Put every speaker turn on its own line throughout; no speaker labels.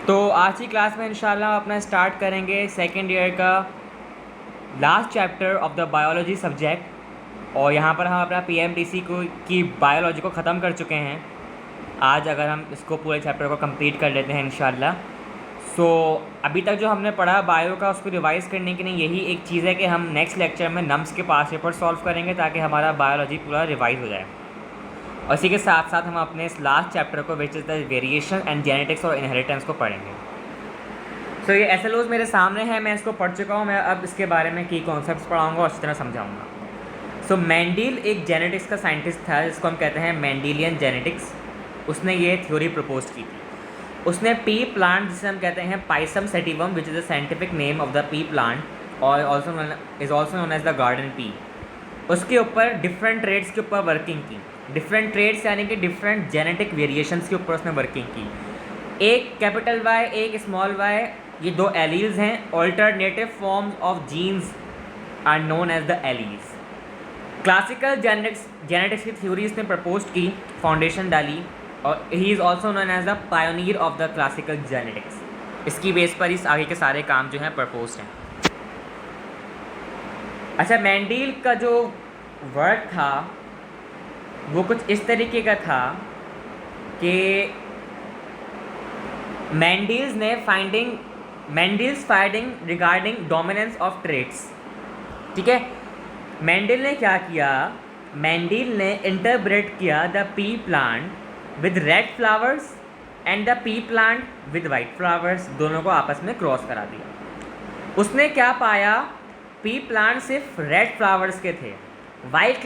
तो आज की क्लास में इंशाल्लाह अपना स्टार्ट करेंगे सेकेंड ईयर का last chapter of the biology subject. और यहाँ पर हम अपना पीएमटीसी की बायोलॉजी को ख़त्म कर चुके हैं। आज अगर हम इसको पूरे चैप्टर को कंप्लीट कर लेते हैं इंशाल्लाह। सो अभी तक जो हमने पढ़ा बायो का उसको रिवाइज़ करने के लिए यही एक चीज़ है कि हम नेक्स्ट लेक्चर में नम्स के पास पेपर सॉल्व करेंगे ताकि हमारा बायोलॉजी पूरा रिवाइज हो जाए। और इसी के साथ साथ हम अपने इस लास्ट चैप्टर को विच is the variation and genetics और इनहेरिटेंस को पढ़ेंगे। सो ये एसएलओज मेरे सामने है, मैं इसको पढ़ चुका हूँ। मैं अब इसके बारे में की कॉन्सेप्ट्स पढ़ाऊँगा और अच्छी तरह समझाऊँगा। सो मेंडल एक जेनेटिक्स का साइंटिस्ट था जिसको हम कहते हैं मेंडेलियन जेनेटिक्स। उसने ये थ्योरी प्रपोज की थी। उसने पी प्लांट जिसे हम कहते हैं Pisum sativum which is the scientific name of the pea plant और also known as the garden pea, उसके ऊपर डिफरेंट ट्रेड्स के ऊपर वर्किंग की। डिफरेंट ट्रेड्स यानी कि डिफरेंट जेनेटिक वेरिएशंस के ऊपर उसने वर्किंग की। एक कैपिटल वाई एक स्मॉल वाई, ये दो एलील्स हैं। Alternative forms of genes are known as the alleles. Classical genetics की थ्योरी इसने प्रपोज की, फाउंडेशन डाली, और he is also known as the pioneer of the classical genetics. इसकी बेस पर इस आगे के सारे काम जो हैं प्रपोज हैं। अच्छा, मेंडल का जो वर्क था वो कुछ इस तरीके का था कि Mendel's finding regarding dominance of traits. ठीक है, मेंडल ने क्या किया, मेंडल ने इंटरब्रेट किया the pea plant with red flowers and the pea plant with white flowers, दोनों को आपस में क्रॉस करा दिया। उसने क्या पाया, पी प्लांट सिर्फ रेड फ्लावर्स के थे, वाइट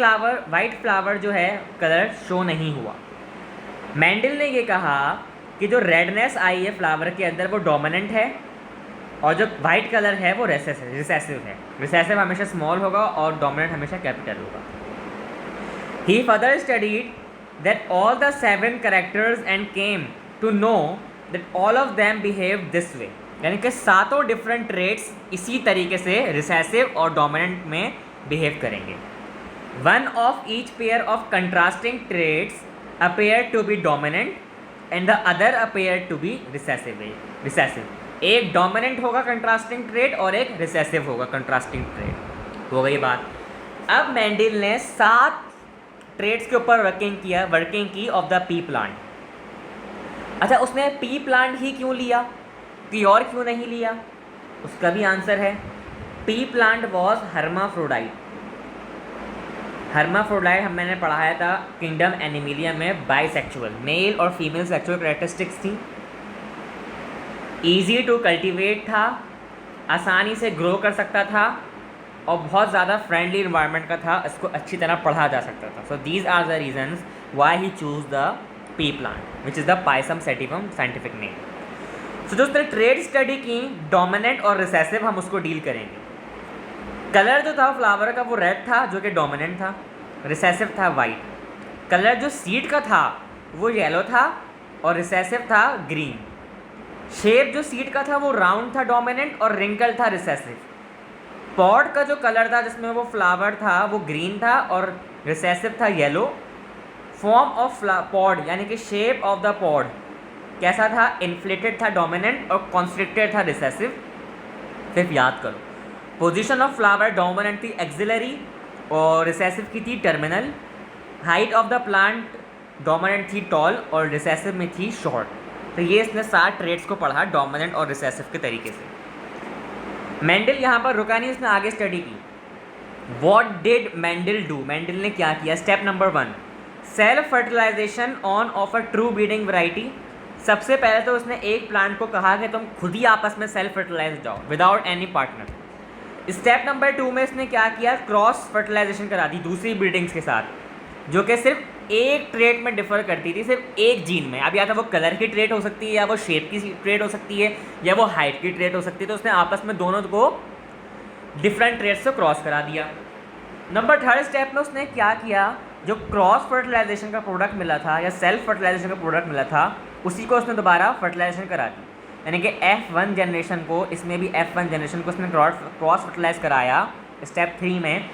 फ्लावर जो है कलर शो नहीं हुआ। मेंडल ने ये कहा कि जो रेडनेस आई है फ्लावर के अंदर वो डोमिनेंट है और जो वाइट कलर है वो रिसेसिव है। रिसेसिव हमेशा स्मॉल होगा और डोमिनेंट हमेशा कैपिटल होगा। He further studied that all the 7 characters and came to know that all of them behave this way, यानी कि 7 डिफरेंट ट्रेट्स इसी तरीके से रिसेसिव और डोमिनेंट में बिहेव करेंगे। One of each pair of contrasting traits appear to be dominant and the other appear to be recessive. एक dominant होगा कंट्रास्टिंग ट्रेट और एक रिसेसिव होगा कंट्रास्टिंग ट्रेट। हो गई बात। अब मेंडल ने 7 ट्रेट्स के ऊपर वर्किंग की ऑफ द पी प्लांट। अच्छा, उसने पी प्लांट ही क्यों लिया, कोई और क्यों नहीं लिया? उसका भी आंसर है, P plant was hermaphrodite. Hermaphrodite मैंने पढ़ाया था किंगडम एनिमिलिया में, बाइसेक्सुअल, मेल और फीमेल सेक्सुअल कैरेक्टरिस्टिक्स थी। ईजी टू कल्टिवेट था, आसानी से ग्रो कर सकता था और बहुत ज़्यादा फ्रेंडली इन्वायरमेंट का था, इसको अच्छी तरह पढ़ा जा सकता था। So these are the reasons why he choose the pea plant which is the Pisum sativum scientific name. So जो उसने ट्रेड स्टडी की डोमिनेंट और रिसेसिव, हम उसको डील करेंगे। कलर जो था फ्लावर का वो रेड था जो कि डोमिनेंट था, रिसेसिव था वाइट। कलर जो सीड का था वो येलो था और रिसेसिव था ग्रीन। शेप जो सीड का था वो राउंड था डोमिनेंट और रिंकल था रिसेसिव। पॉड का जो कलर था जिसमें वो फ्लावर था वो ग्रीन था और रिसेसिव था येलो। फॉर्म ऑफ पॉड यानी कि शेप ऑफ द पॉड कैसा था, इन्फ्लेटेड था डोमिनेंट और कॉन्स्ट्रिक्टेड था रिसेसिव। सिर्फ याद करो, पोजीशन ऑफ फ्लावर डोमिनेंट थी एक्सिलरी और रिसेसिव की थी terminal. Height of the plant dominant थी टॉल और रिसेसिव में थी शॉर्ट। तो ये इसने 7 ट्रेट्स को पढ़ा डोमिनेंट और रिसेसिव के तरीके से। मेंडल यहाँ पर रुका नहीं, उसने आगे स्टडी की। What did Mendel do, Mendel ने क्या किया? Step number 1, self fertilization on of a true breeding variety. सबसे पहले तो उसने एक प्लांट को कहा कि तुम खुद ही आपस में सेल्फ फर्टिलाइज जाओ without any partner. Step number 2 में इसने क्या किया, क्रॉस फर्टिलाइजेशन करा दी दूसरी ब्रीडिंग्स के साथ, जो कि सिर्फ एक ट्रेट में डिफर करती थी, सिर्फ एक जीन में। अब या तो वो कलर की ट्रेट हो सकती है, या वो शेप की ट्रेट हो सकती है, या वो हाइट की ट्रेट हो सकती है। तो उसने आपस में दोनों को डिफरेंट ट्रेट्स से क्रॉस करा दिया। नंबर 3 स्टेप में उसने क्या किया, जो क्रॉस फर्टिलाइजेशन का प्रोडक्ट मिला था या सेल्फ फर्टिलाइजेशन का प्रोडक्ट मिला था उसी को उसने दोबारा फर्टिलाइजेशन करा दी। यानी कि F1 जनरेशन को, इसमें भी F1 जनरेशन को उसने क्रॉस फर्टिलाइज कराया स्टेप 3 में,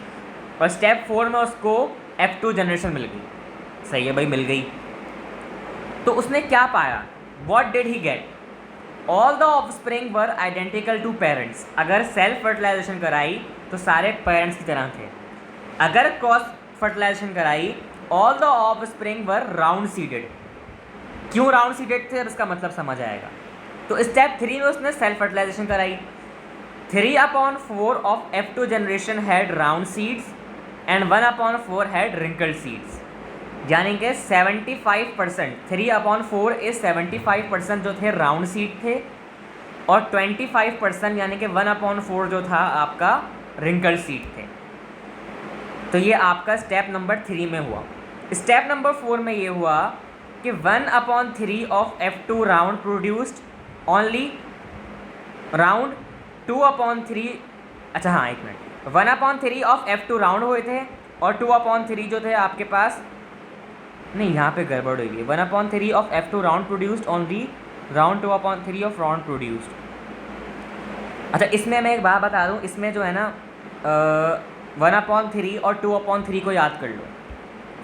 और स्टेप 4 में उसको F2 जनरेशन मिल गई। सही है भाई, मिल गई। तो उसने क्या पाया, what did he get, all the offspring were identical to parents, अगर सेल्फ फर्टिलाइजेशन कराई तो सारे पेरेंट्स की तरह थे। अगर क्रॉस फर्टिलाइजेशन कराई all the offspring were round seeded. क्यों राउंड सीडेड थे, अब इसका मतलब समझ आएगा। तो स्टेप 3 में उसने सेल्फ फर्टिलाइजेशन कराई। 3/4 of F2 generation had round seeds and 1/4 had wrinkled seeds, यानी कि 75%, 3/4 इज 75% जो थे राउंड सीड थे, और 25% यानी कि 1/4 जो था आपका रिंकल्ड सीड थे। तो ये आपका स्टेप नंबर 3 में हुआ। स्टेप नंबर 4 में ये हुआ कि 1/3 of F2 round produced only round 2/3, अच्छा हाँ एक मिनट, 1/3 ऑफ F2 राउंड हुए थे और 2/3 जो थे आपके पास, नहीं यहाँ पे गड़बड़ हुई है, 1/3 of F2 round produced only round 2/3 of round produced. अच्छा इसमें मैं एक बात बता दूँ, इसमें जो है ना 1/3 और 2/3 को याद कर लो,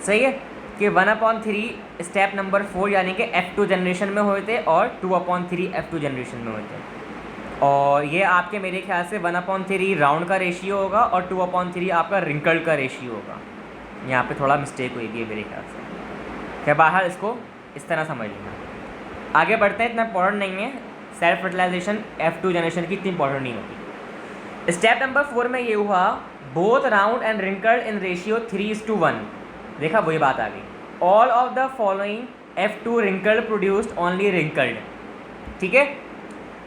सही है, कि 1/3 स्टेप नंबर 4 यानी कि F2 जनरेशन में हुए थे और 2/3 F2 जनरेशन में हुए थे, और ये आपके मेरे ख्याल से 1/3 राउंड का रेशियो होगा और 2/3 आपका रिंकल्ड का रेशियो होगा। यहाँ पे थोड़ा मिस्टेक हुई है मेरे ख्याल से, क्या बाहर इसको इस तरह समझ लेना। आगे बढ़ते हैं, इतना इंपॉर्टेंट नहीं है, सेल्फ फर्टिलाइजेशन F2 जनरेशन की इतनी इंपॉर्टेंट नहीं होती। स्टेप नंबर 4 में ये हुआ both round and wrinkled in ratio 3:1, देखा वही बात आ गई। All of the following F2 wrinkled produced only wrinkled, ठीक है,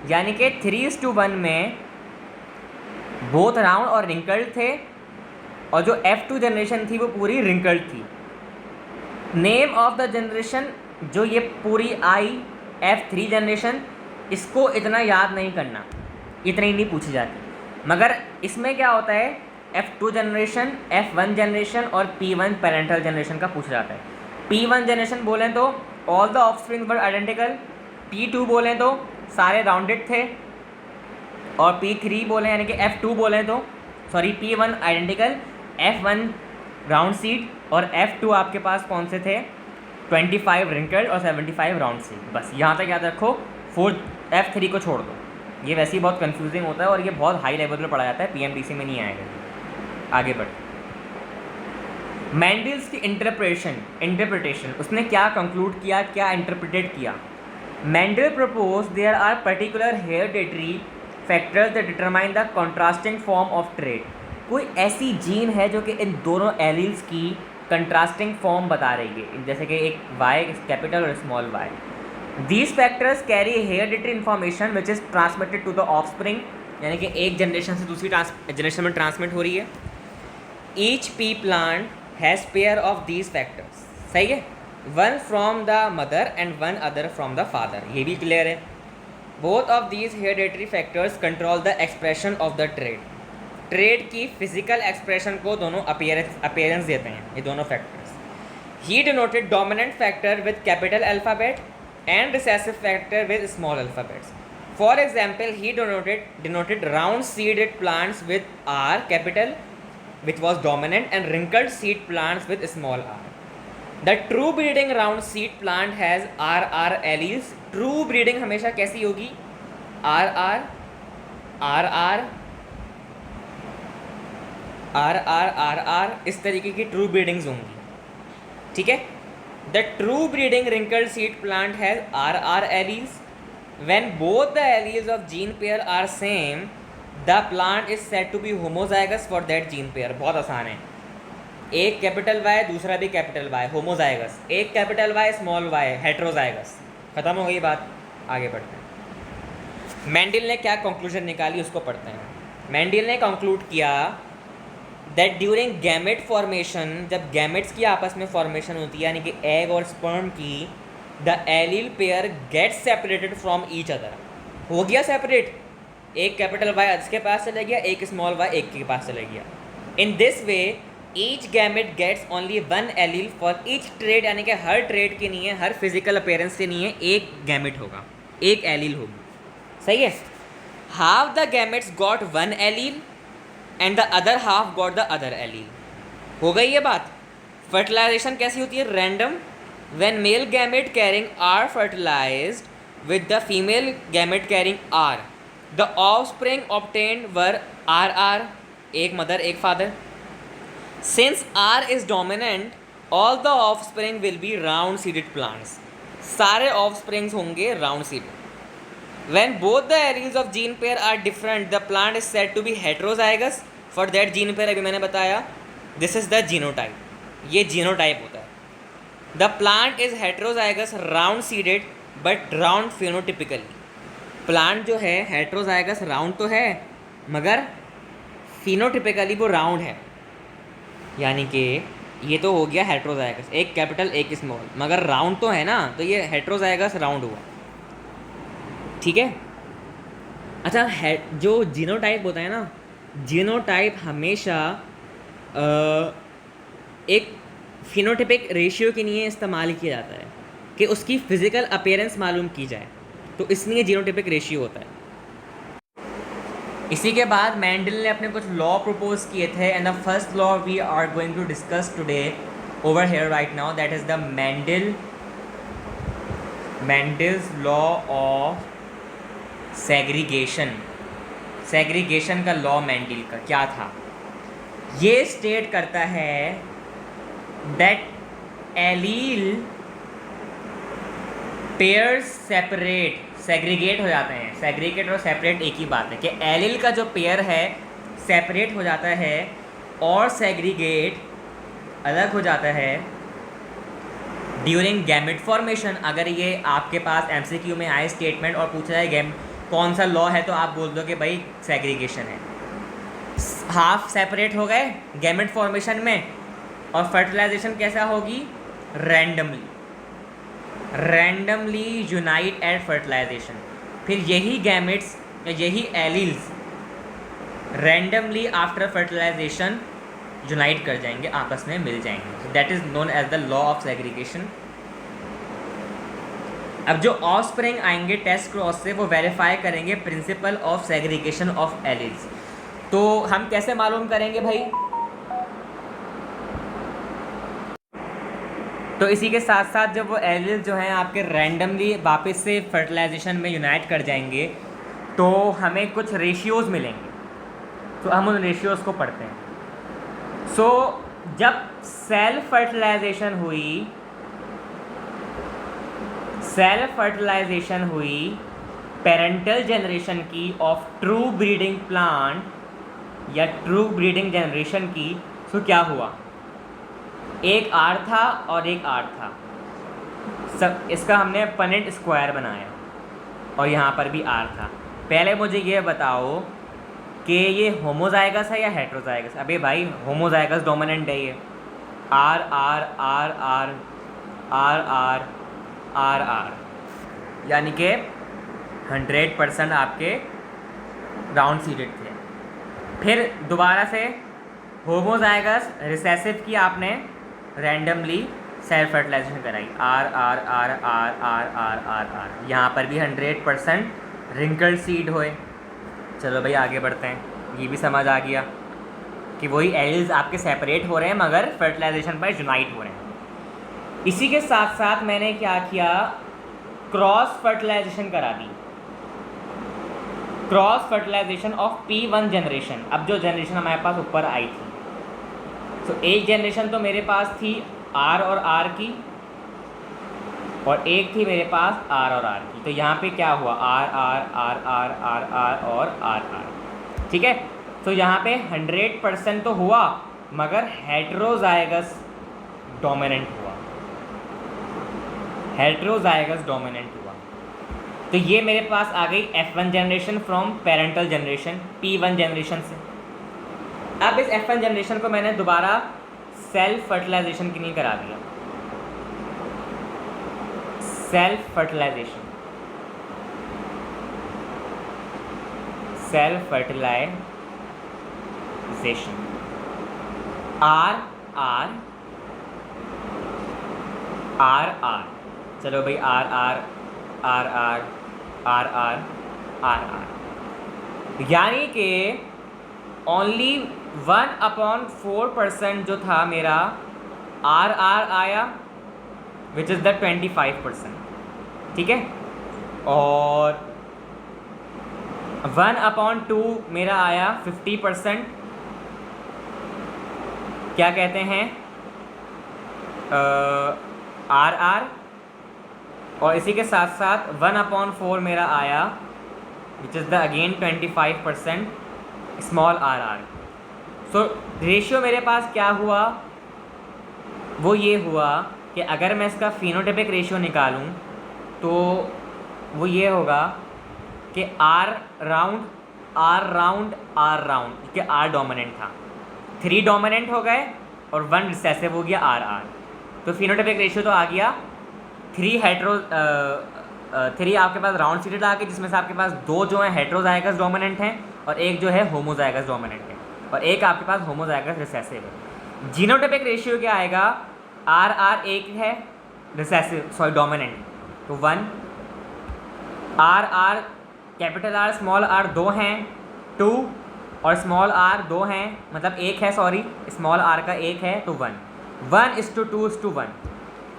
यानी कि 3:1 में बोथ राउंड और रिंकल्ड थे, और जो F2 जनरेशन थी वो पूरी रिंकल्ड थी। नेम ऑफ द जनरेशन, जो ये पूरी आई F3 जनरेशन, इसको इतना याद नहीं करना, इतनी नहीं पूछी जाती, मगर इसमें क्या होता है F2 जनरेशन, F1 जनरेशन और P1 पेरेंटल जनरेशन का पूछा जाता है। P1 जनरेशन बोलें तो all the offspring were identical, P2 बोलें तो सारे राउंडेड थे, और P3 बोलें यानी कि F2 बोलें तो sorry P1 identical, F1 round seed और F2 आपके पास कौन से थे, 25 रिंकल्ड और 75 राउंड सीड। बस यहाँ तक याद रखो, F3 को छोड़ दो, ये वैसे ही बहुत कंफ्यूजिंग होता है और ये बहुत हाई लेवल पर पढ़ा जाता है, PMDC में नहीं आएगा। आगे बढ़, मैंडल्स की इंटरप्रिटेशन उसने क्या कंक्लूड किया, क्या इंटरप्रिटेट किया। Mendel propose there are particular hereditary factors that determine the contrasting form of trait. कोई ऐसी जीन है जो कि इन दोनों एलील्स की कंट्रास्टिंग फॉर्म बता रही है, जैसे कि एक वाई कैपिटल और small Y. These factors carry hereditary information which is transmitted to the offspring, यानी कि एक जनरेशन से दूसरी जनरेशन में ट्रांसमिट हो रही है। Each P plant has pair of these factors, सही है, one from the mother and one other from the father, ये भी क्लियर है। Both of these hereditary factors control the expression of the trade की physical expression को दोनों appearance देते हैं ये दोनों factors. He denoted dominant factor with capital alphabet and recessive factor with small alphabets. For example, he denoted round seeded plants with R capital, which was dominant, and wrinkled seed plants with small r. The true breeding round seed plant has RR alleles. True breeding हमेशा कैसी होगी, RR RR RR RR, इस तरीके की true breedings होंगी, ठीक है। The true breeding wrinkled seed plant has RR alleles. When both the alleles of gene pair are same, the plant is said to be homozygous for that gene pair. बहुत आसान है, एक capital Y दूसरा भी capital Y, homozygous, एक capital Y small y, heterozygous. खत्म हो गई बात, आगे बढ़ते हैं। मेंडल ने क्या कंक्लूजन निकाली उसको पढ़ते हैं। मेंडल ने कंक्लूड किया दैट ड्यूरिंग गैमेट फॉर्मेशन, जब गैमेट्स की आपस में फॉर्मेशन होती है यानी कि एग और स्पर्म की, the allele pair gets separated from each other, हो गया सेपरेट, एक कैपिटल वाई इसके पास चला गया, एक स्मॉल वाई एक के पास चला गया। In this way each gamete gets only one allele for each trait, यानी कि हर ट्रेड के लिए, हर फिजिकल अपीयरेंस के लिए एक गैमेट होगा, एक एलील होगी, सही है। Half the gametes got one allele and the other half got the other allele, हो गई ये बात। फर्टिलाइजेशन कैसी होती है, random. When male gamete carrying are fertilized with the female gamete carrying R. The offspring obtained were RR, एक mother एक father. Since R is dominant, all the offspring will be round seeded plants. सारे offsprings होंगे round seeded. When both the alleles of gene pair are different, the plant is said to be heterozygous. For that gene pair अभी मैंने बताया, this is the genotype. ये genotype होता है. The plant is heterozygous round seeded but round phenotypically. Plant जो है heterozygous round तो है मगर फिनोटिपिकली वो राउंड है, यानी कि ये तो हो गया हेट्रोजाइगस, एक कैपिटल एक स्मॉल, मगर राउंड तो है ना, तो ये हेट्रोजाइगस राउंड हुआ. ठीक है. अच्छा है, जो जीनोटाइप होता है ना, जीनोटाइप हमेशा एक फिनोटिपिक रेशियो के लिए इस्तेमाल किया जाता है कि उसकी फिजिकल अपीयरेंस मालूम की जाए, तो इसलिए जीनोटिपिक रेशियो होता है. इसी के बाद मैंडल ने अपने कुछ लॉ प्रपोज किए थे, and the first law we are going to discuss today over here right now, that is the Mendel's law of segregation. Segregation का लॉ मैंडल का क्या था? ये स्टेट करता है that allele pairs separate, segregate हो जाते हैं. सेग्रीगेट और सेपरेट एक ही बात है कि एलील का जो पेयर है सेपरेट हो जाता है और सेग्रीगेट अलग हो जाता है ड्यूरिंग गैमेट फॉर्मेशन. अगर ये आपके पास एमसीक्यू में आए स्टेटमेंट और पूछा जाए कौन सा लॉ है, तो आप बोल दो कि भाई सेग्रीगेशन है. हाफ सेपरेट हो गए गैमेट फॉर्मेशन में, और फर्टिलाइजेशन कैसा होगी? Randomly unite at fertilization. फिर यही गैमेट्स या यही alleles randomly after fertilization unite कर जाएंगे, आपस में मिल जाएंगे. That is known as the law of segregation. अब जो ऑफस्प्रिंग आएंगे टेस्ट क्रॉस से, वो वेरीफाई करेंगे principle of segregation of alleles. तो हम कैसे मालूम करेंगे भाई? तो इसी के साथ साथ जब वो एलील जो हैं आपके रैंडमली वापस से फर्टिलाइजेशन में यूनाइट कर जाएंगे, तो हमें कुछ रेशियोज़ मिलेंगे. तो हम उन रेशियोज़ को पढ़ते हैं. सो जब सेल्फ फर्टिलाइजेशन हुई पेरेंटल जनरेशन की ऑफ ट्रू ब्रीडिंग प्लांट या ट्रू ब्रीडिंग जनरेशन की, तो क्या हुआ? एक आर था और एक आर था. सब इसका हमने पनेट स्क्वायर बनाया और यहाँ पर भी आर था. पहले मुझे ये बताओ कि ये होमोजाइगस है या हेट्रोजाइगस? अबे भाई होमोजाइगस डोमिनेंट है ये. R R R R R R R R, यानी कि 100% आपके राउंड सीडेड थे. फिर दोबारा से होमोजाइगस रिसेसिव की आपने रैंडमली सेल्फ फर्टिलाइजेशन कराई. R R R R R R R R, यहाँ पर भी 100% रिंकल्ड सीड हुए. चलो भाई आगे बढ़ते हैं. ये भी समझ आ गया कि वही एलील्स आपके सेपरेट हो रहे हैं मगर फर्टिलाइजेशन पर यूनाइट हो रहे हैं. इसी के साथ साथ मैंने क्या किया? क्रॉस फर्टिलाइजेशन करा दी. Cross fertilisation of P1 generation. अब जो जनरेशन हमारे पास ऊपर आई थी, तो एक जनरेशन तो मेरे पास थी R और R की, और एक थी मेरे पास R और R की. तो यहाँ पे क्या हुआ? R R R R R R और R R. ठीक है. तो यहाँ पे 100% तो हुआ मगर हेट्रोजाइगस डोमिनेंट हुआ. तो ये मेरे पास आ गई F1 generation from parental generation P1 generation से. अब इस F1 जनरेशन को मैंने दोबारा सेल्फ फर्टिलाइजेशन के लिए करा दिया. Self fertilization R R R R. चलो भाई R R R R R R R R, यानी कि ओनली 1/4% जो था मेरा आर आर आया, विच इज़ द 25%. ठीक है. और 1/2 मेरा आया 50%, क्या कहते हैं, RR। और इसी के साथ साथ 1/4 मेरा आया विच is the again 25% small RR। So ratio मेरे पास क्या हुआ, वो ये हुआ कि अगर मैं इसका फिनोटाइपिक रेशियो निकालूं तो वो ये होगा कि R round R round R round, क्योंकि R डोमिनेंट था, 3 डोमिनेंट हो गए और 1 रिसेसिव हो गया RR। तो फिनोटाइपिक रेशियो तो आ गया 3 आपके पास राउंड सीटेड आ गए, जिसमें से आपके पास 2 जो हैं हेट्रोजाइगस डोमिनेंट हैं और एक जो है होमोजाइगस डोमिनेंट है, और एक आपके पास होमोजाइगस रिसेसिव है। जीनोटाइपिक रेशियो क्या आएगा, RR एक है रिसेसिव डोमिनेंट, तो 1, RR capital R small r 2 हैं 2, और स्मॉल r 2 हैं, मतलब 1 है, सॉरी स्मॉल r का 1 है, तो 1, 1:2:1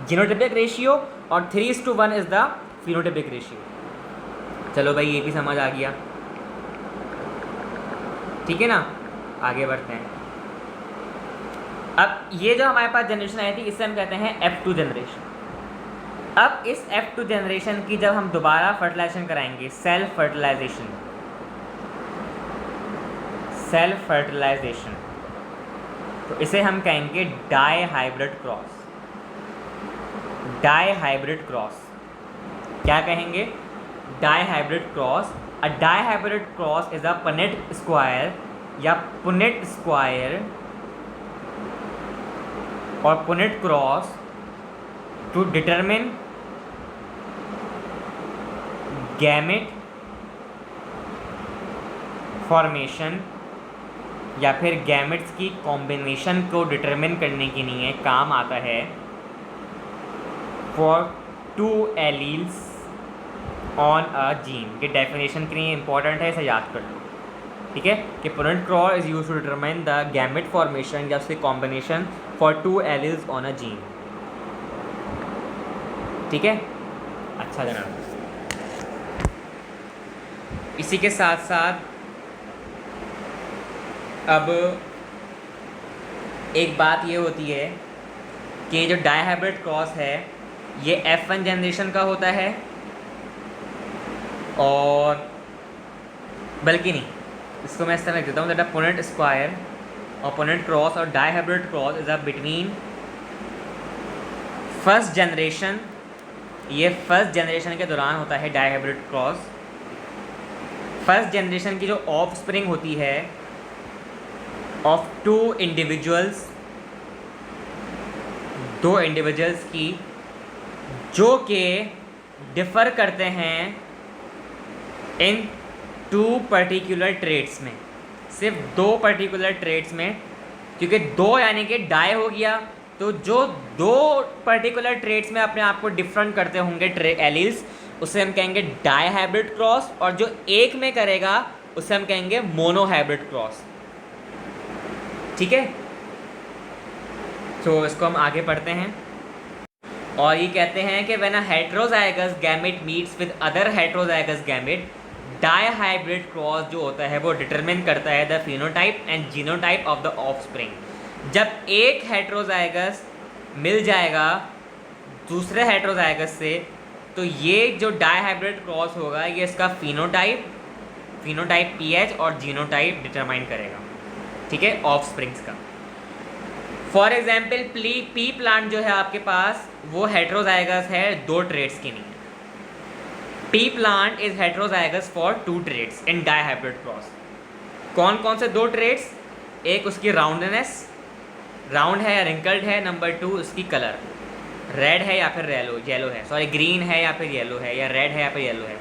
जीनोटाइपिक रेशियो और 3:1 इज़ द फिनोटाइपिक रेशियो। चलो भाई ये भी समझ आ गया, ठीक है ना, आगे बढ़ते हैं। अब ये जो हमारे पास जनरेशन आई थी इससे हम कहते हैं F2 जनरेशन। अब इस F2 जनरेशन की जब हम दोबारा फर्टिलाइजेशन कराएंगे, सेल्फ फर्टिलाइजेशन, तो इसे हम कहेंगे डाई हाइब्रिड क्रॉस। क्या कहेंगे, dihybrid cross. A dihybrid cross is a Punnett square या पुनेट स्क्वायर और Punnett cross to determine gamete formation, या फिर गैमेट्स की कॉम्बिनेशन को डिटरमिन करने के लिए काम आता है for 2 alleles on a gene. के डेफिनेशन के लिए इंपॉर्टेंट है, इसे याद कर लो, ठीक है, कि Punnett cross is used to determine the gamete formation या उसकी combination for 2 alleles on a gene, ठीक है। अच्छा जनाब, इसी के साथ साथ अब एक बात ये होती है कि जो डाई हाइब्रिड क्रॉस है ये F1 जनरेशन का होता है, और बल्कि नहीं, इसको मैं इस तरह लिख देता हूँ, दैट अ पुनेट स्क्वायर और पुनेट क्रॉस और dihybrid cross is a between first generation. ये फर्स्ट जनरेशन के दौरान होता है dihybrid cross. First generation की जो ऑफ स्प्रिंग होती है ऑफ 2 इंडिविजुअल्स, 2 इंडिविजुअल्स की, जो कि डिफ़र करते हैं इन 2 पर्टिकुलर ट्रेट्स में, सिर्फ 2 पर्टिकुलर ट्रेट्स में, क्योंकि 2 यानी कि डाई हो गया, तो जो 2 पर्टिकुलर ट्रेट्स में अपने आप को डिफरेंट करते होंगे एलील्स, उसे हम कहेंगे डाई हाइब्रिड क्रॉस, और जो एक में करेगा उसे हम कहेंगे मोनो हाइब्रिड क्रॉस, ठीक है। तो इसको हम आगे पढ़ते हैं, और ये कहते हैं कि when a heterozygous gamete meets with other heterozygous gamete, dihybrid cross जो होता है वो डिटरमिन करता है the phenotype and genotype of the offspring. जब एक हेट्रोजाइगस मिल जाएगा दूसरे हेट्रोजाइगस से, तो ये जो डाई हाइब्रिड क्रॉस होगा ये इसका फिनोटाइप पीएच और जीनोटाइप डिटरमाइन करेगा, ठीक है, ऑफस्प्रिंग्स का। फॉर एग्जाम्पल पी प्लांट जो है आपके पास वो हेट्रोजाइगस है 2 ट्रेट्स के लिए। Pea plant is heterozygous for 2 traits in dihybrid cross. कौन कौन से 2 ट्रेट्स, एक उसकी राउंडनेस, राउंड है या रिंकल्ड है, नंबर 2 उसकी कलर, रेड है या फिर येलो है, सॉरी ग्रीन है या फिर येलो है, या रेड है या फिर येलो है।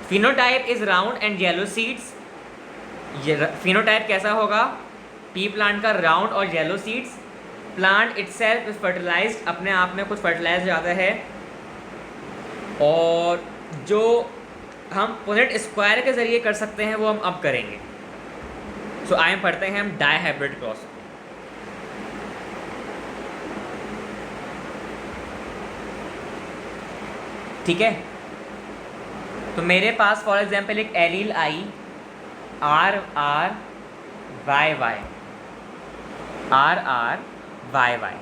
Phenotype is round and yellow seeds. ये फिनोटाइप कैसा होगा, पी प्लांट का राउंड और yellow seeds. Plant itself is fertilized, अपने आप में कुछ फर्टिलाइज जाता है, और जो हम पुनेट स्क्वायर के ज़रिए कर सकते हैं वो हम अब करेंगे। सो आए पढ़ते हैं हम डाई हाइब्रिड क्रॉस, ठीक है। तो मेरे पास फॉर एग्जांपल एक allele I R R Y Y, R R Y Y,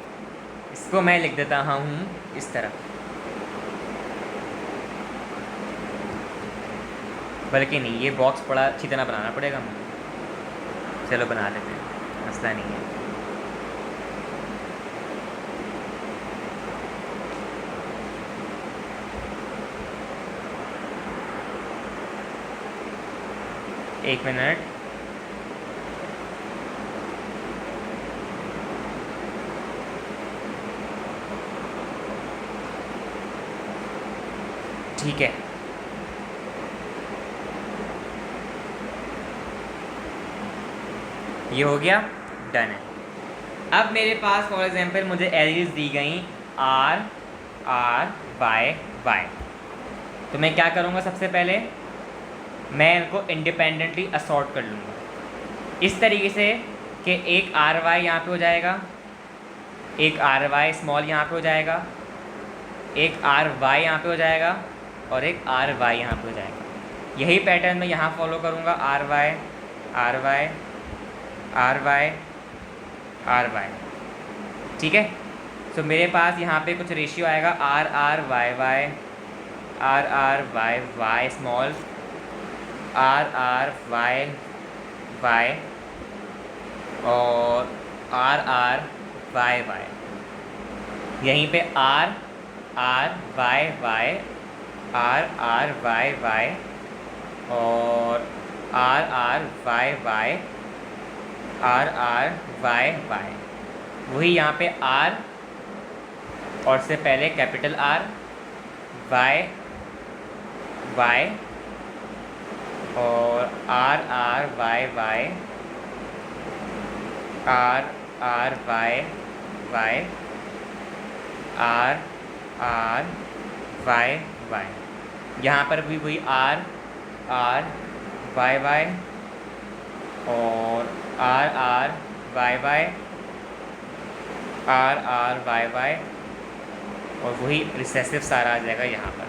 इसको मैं लिख देता हूँ इस तरह, बल्कि नहीं, ये बॉक्स बड़ा अच्छी तरह बनाना पड़ेगा मुझे। चलो बना लेते हैं, मसला नहीं है। एक मिनट, ठीक है। ये हो गया, डन है। अब मेरे पास फॉर एग्जांपल मुझे एलीज दी गई आर आर वाई वाई, तो मैं क्या करूँगा, सबसे पहले मैं इनको इंडिपेंडेंटली असॉर्ट कर लूँगा इस तरीके से कि एक आर वाई यहाँ पर हो जाएगा, एक आर वाई स्मॉल यहाँ पे हो जाएगा, एक आर वाई यहाँ पे हो जाएगा और एक आर वाई यहाँ पे हो जाएगा। यही पैटर्न मैं यहाँ फॉलो करूँगा, R Y R Y R Y R Y, ठीक है। तो मेरे पास यहाँ पे कुछ रेशियो आएगा R R Y Y, R R Y Y small, R R Y Y और आर आर वाई वाई। यहीं पे R R Y Y, R R Y Y और R R Y Y, R R Y Y. वही यहाँ पे R और से पहले कैपिटल आर वाई वाई और R R Y Y, R R Y Y, R R Y Y. यहाँ पर भी वही आर आर वाई वाई और R R Y Y, R R Y Y और वही रिसेसिव सारा आ जाएगा यहाँ पर।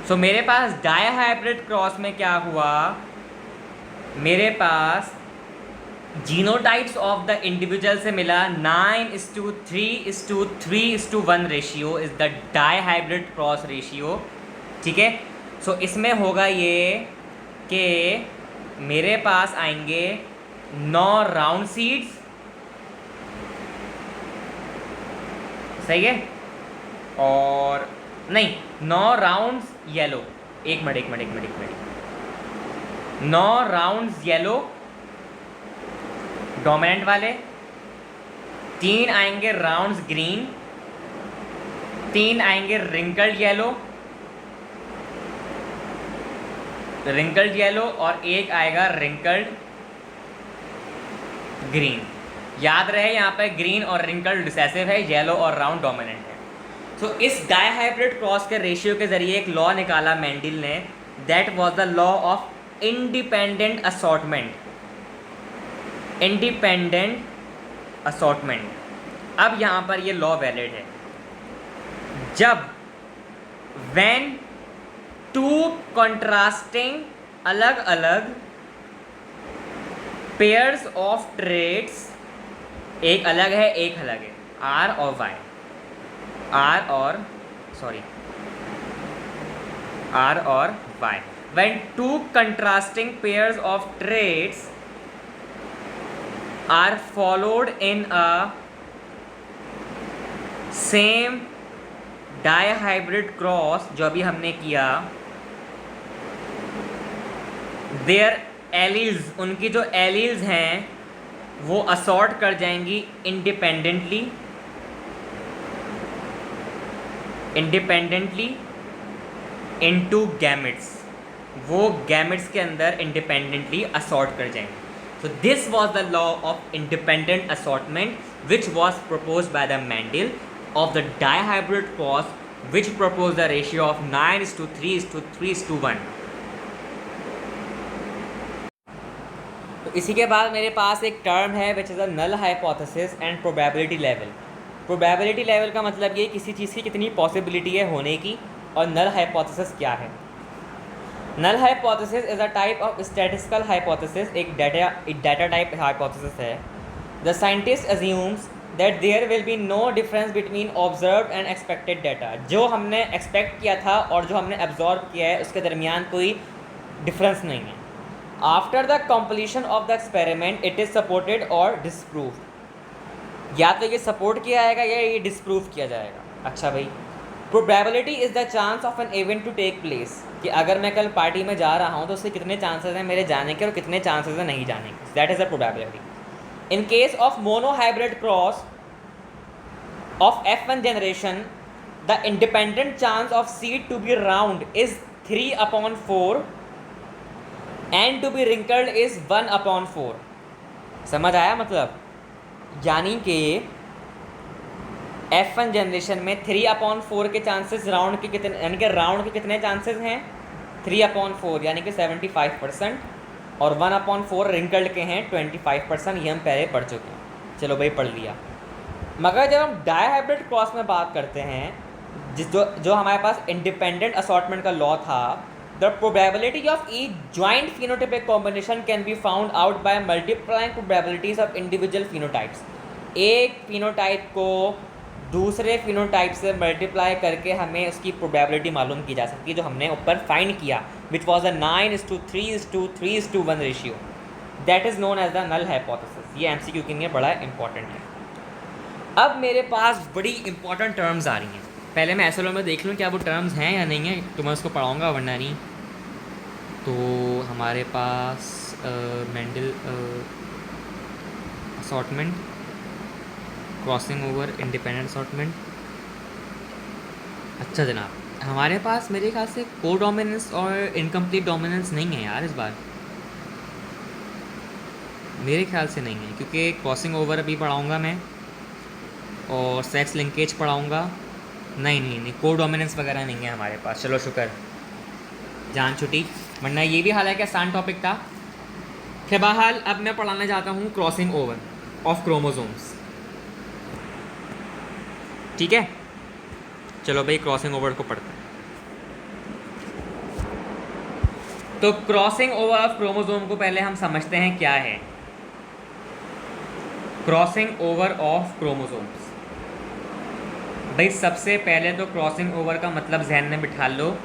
सो मेरे पास डायहाइब्रिड क्रॉस में क्या हुआ, मेरे पास जीनोटाइप्स ऑफ द इंडिविजुअल से मिला 9:3:3:1 ratio is the dihybrid cross ratio, ठीक है। सो इसमें होगा ये कि मेरे पास आएंगे 9 राउंड सीड्स, सही है, और नहीं 9 राउंड्स येलो, एक मिनट 9 राउंड्स येलो डोमिनेंट वाले, 3 आएंगे राउंड्स ग्रीन, 3 आएंगे रिंकल्ड येलो और एक आएगा रिंकल्ड ग्रीन। याद रहे यहाँ पे ग्रीन और रिंकल्ड रिसेसिव है, येलो और राउंड डोमिनेंट है। सो इस डायहाइब्रिड क्रॉस के रेशियो के जरिए एक लॉ निकाला मेंडल ने, that was the law of independent assortment, independent assortment. अब यहाँ पर ये लॉ वैलिड है जब व्हेन 2 कंट्रास्टिंग अलग अलग पेयर्स ऑफ ट्रेड्स, एक अलग है एक अलग है, आर और वाई, आर और Y, when 2 contrasting pairs of traits are followed in a same dihybrid cross, जो अभी हमने किया, their alleles, उनकी जो alleles हैं वो असॉर्ट कर जाएंगी इंडिपेंडेंटली इनटू गैमेट्स, वो गैमेट्स के अंदर इंडिपेंडेंटली असॉर्ट कर जाएंगे। So this was the law of independent assortment which was proposed by the Mendel of the dihybrid cross which propose the ratio of 9:3:3:1। तो इसी के बाद मेरे पास एक टर्म है which is a null hypothesis and probability level. Probability level का मतलब ये किसी चीज़ की कितनी पॉसिबिलिटी है होने की, और नल हाइपोथेसिस क्या है। Null hypothesis is a type of statistical hypothesis, एक डाटा टाइप हाइपोथेसिस है. The scientist assumes that there will be no difference between observe and expected data. जो हमने एक्सपेक्ट किया था और जो हमने ऑब्जर्व किया है उसके दरमियान कोई डिफरेंस नहीं है. After the completion of the experiment it is supported और डिसप्रूव. या तो ये सपोर्ट किया जाएगा या ये डिसप्रूव किया जाएगा. अच्छा भाई, probability is the chance of an event to take place, कि अगर मैं कल पार्टी में जा रहा हूँ तो उससे कितने चांसेस हैं मेरे जाने के और कितने चांसेस हैं नहीं जाने के. That is the probability. In case of monohybrid cross of F1 generation, the independent chance of seed to be round is 3/4 and to be wrinkled is 1/4. समझ आया मतलब? यानी कि F1 जनरेशन में 3/4 के चांसेस राउंड के कितने, यानी कि राउंड के कितने चांसेस हैं 3/4 यानी कि 75%, और 1/4 रिंकल्ड के हैं 25%. ये हम पहले पढ़ चुके हैं. चलो भाई पढ़ लिया. मगर जब हम डायहाइब्रिड क्रॉस में बात करते हैं, जो हमारे पास इंडिपेंडेंट असॉर्टमेंट का लॉ था, the probability of each joint phenotypic combination can be found out by multiplying probabilities of individual phenotypes. एक फिनोटाइप को दूसरे फिनोटाइप से मल्टीप्लाई करके हमें उसकी प्रोबेबिलिटी मालूम की जा सकती है, जो हमने ऊपर फाइंड किया, which was a 9:3:3:1 ratio. That is known as the null hypothesis. ये MCQ के लिए बड़ा इंपॉर्टेंट है. अब मेरे पास बड़ी इंपॉर्टेंट टर्म्स आ रही हैं. पहले मैं SLO में देख लूँ क्या वो टर्म्स हैं या नहीं है, तो मैं उसको पढ़ाऊँगा, वरना नहीं. तो हमारे पास Mendel assortment, crossing over, independent assortment. अच्छा जनाब, हमारे पास मेरे ख्याल से को डोमिनेंस और इनकम्प्लीट डोमिनेंस नहीं है यार इस बार. मेरे ख्याल से नहीं है, क्योंकि क्रॉसिंग ओवर अभी पढ़ाऊँगा मैं और सेक्स लिंकेज पढ़ाऊँगा. नहीं, को डोमिनेंस वगैरह नहीं है हमारे पास. चलो शुक्र, जान छुट्टी, वरना ये भी हालांकि आसान टॉपिक था. फिर बहरहाल अब मैं पढ़ाना चाहता हूँ क्रॉसिंग ओवर ऑफ क्रोमोसोम्स. ठीक है, चलो भाई क्रॉसिंग ओवर को पढ़ते हैं. तो क्रॉसिंग ओवर ऑफ क्रोमोसोम को पहले हम समझते हैं क्या है. क्रॉसिंग ओवर ऑफ क्रोमोसोम्स, भाई सबसे पहले तो क्रॉसिंग ओवर का मतलब जहन में बिठा लो,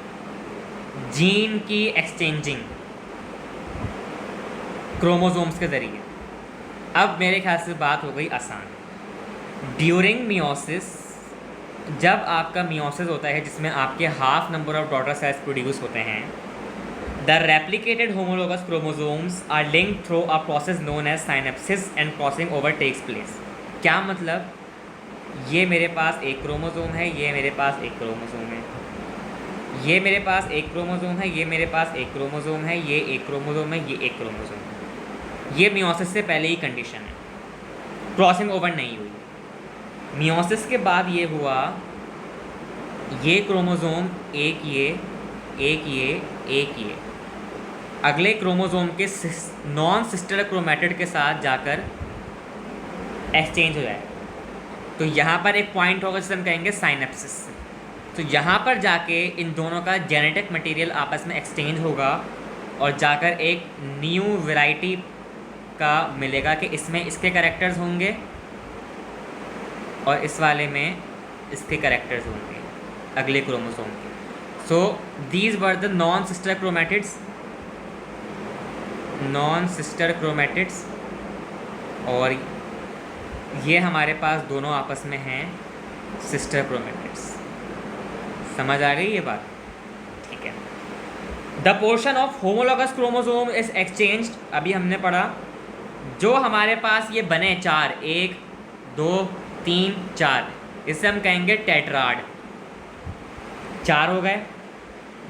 जीन की एक्सचेंजिंग क्रोमोसोम्स के ज़रिए. अब मेरे ख्याल से बात हो गई आसान. ड्यूरिंग मियोसिस, जब आपका मियोसिस होता है जिसमें आपके half number of daughter cells produce होते हैं, the replicated homologous chromosomes are linked through a process known as synapsis and crossing over takes place. क्या मतलब? ये मेरे पास एक क्रोमोसोम है, ये मेरे पास एक क्रोमोसोम है, ये मेरे पास एक क्रोमोसोम है, ये मेरे पास एक क्रोमोसोम है, ये एक क्रोमोसोम है, ये एक क्रोमोसोम है. ये मियोसिस से पहले ही कंडीशन है, क्रॉसिंग ओवर नहीं हुई. मियोसिस के बाद ये हुआ, ये क्रोमोसोम एक ये, एक ये, एक ये, अगले क्रोमोसोम के नॉन सिस्टर क्रोमैटिड के साथ जाकर एक्सचेंज हो जाए. तो यहाँ पर एक पॉइंट होगा जिसे हम कहेंगे साइनेप्सिस. तो यहाँ पर जाके इन दोनों का जेनेटिक मटेरियल आपस में एक्सचेंज होगा और जाकर एक न्यू वैरायटी का मिलेगा कि इसमें इसके कैरेक्टर्स होंगे और इस वाले में इसके कैरेक्टर्स होंगे अगले क्रोमोसोम के. So these were the non sister chromatids, और ये हमारे पास दोनों आपस में हैं सिस्टर क्रोमैटिड्स. समझ आ गई ये बात? ठीक है. The portion of homologous chromosome is exchanged, अभी हमने पढ़ा. जो हमारे पास ये बने 4, 1 2 3 4, इसे हम कहेंगे टेट्राड. 4 हो गए.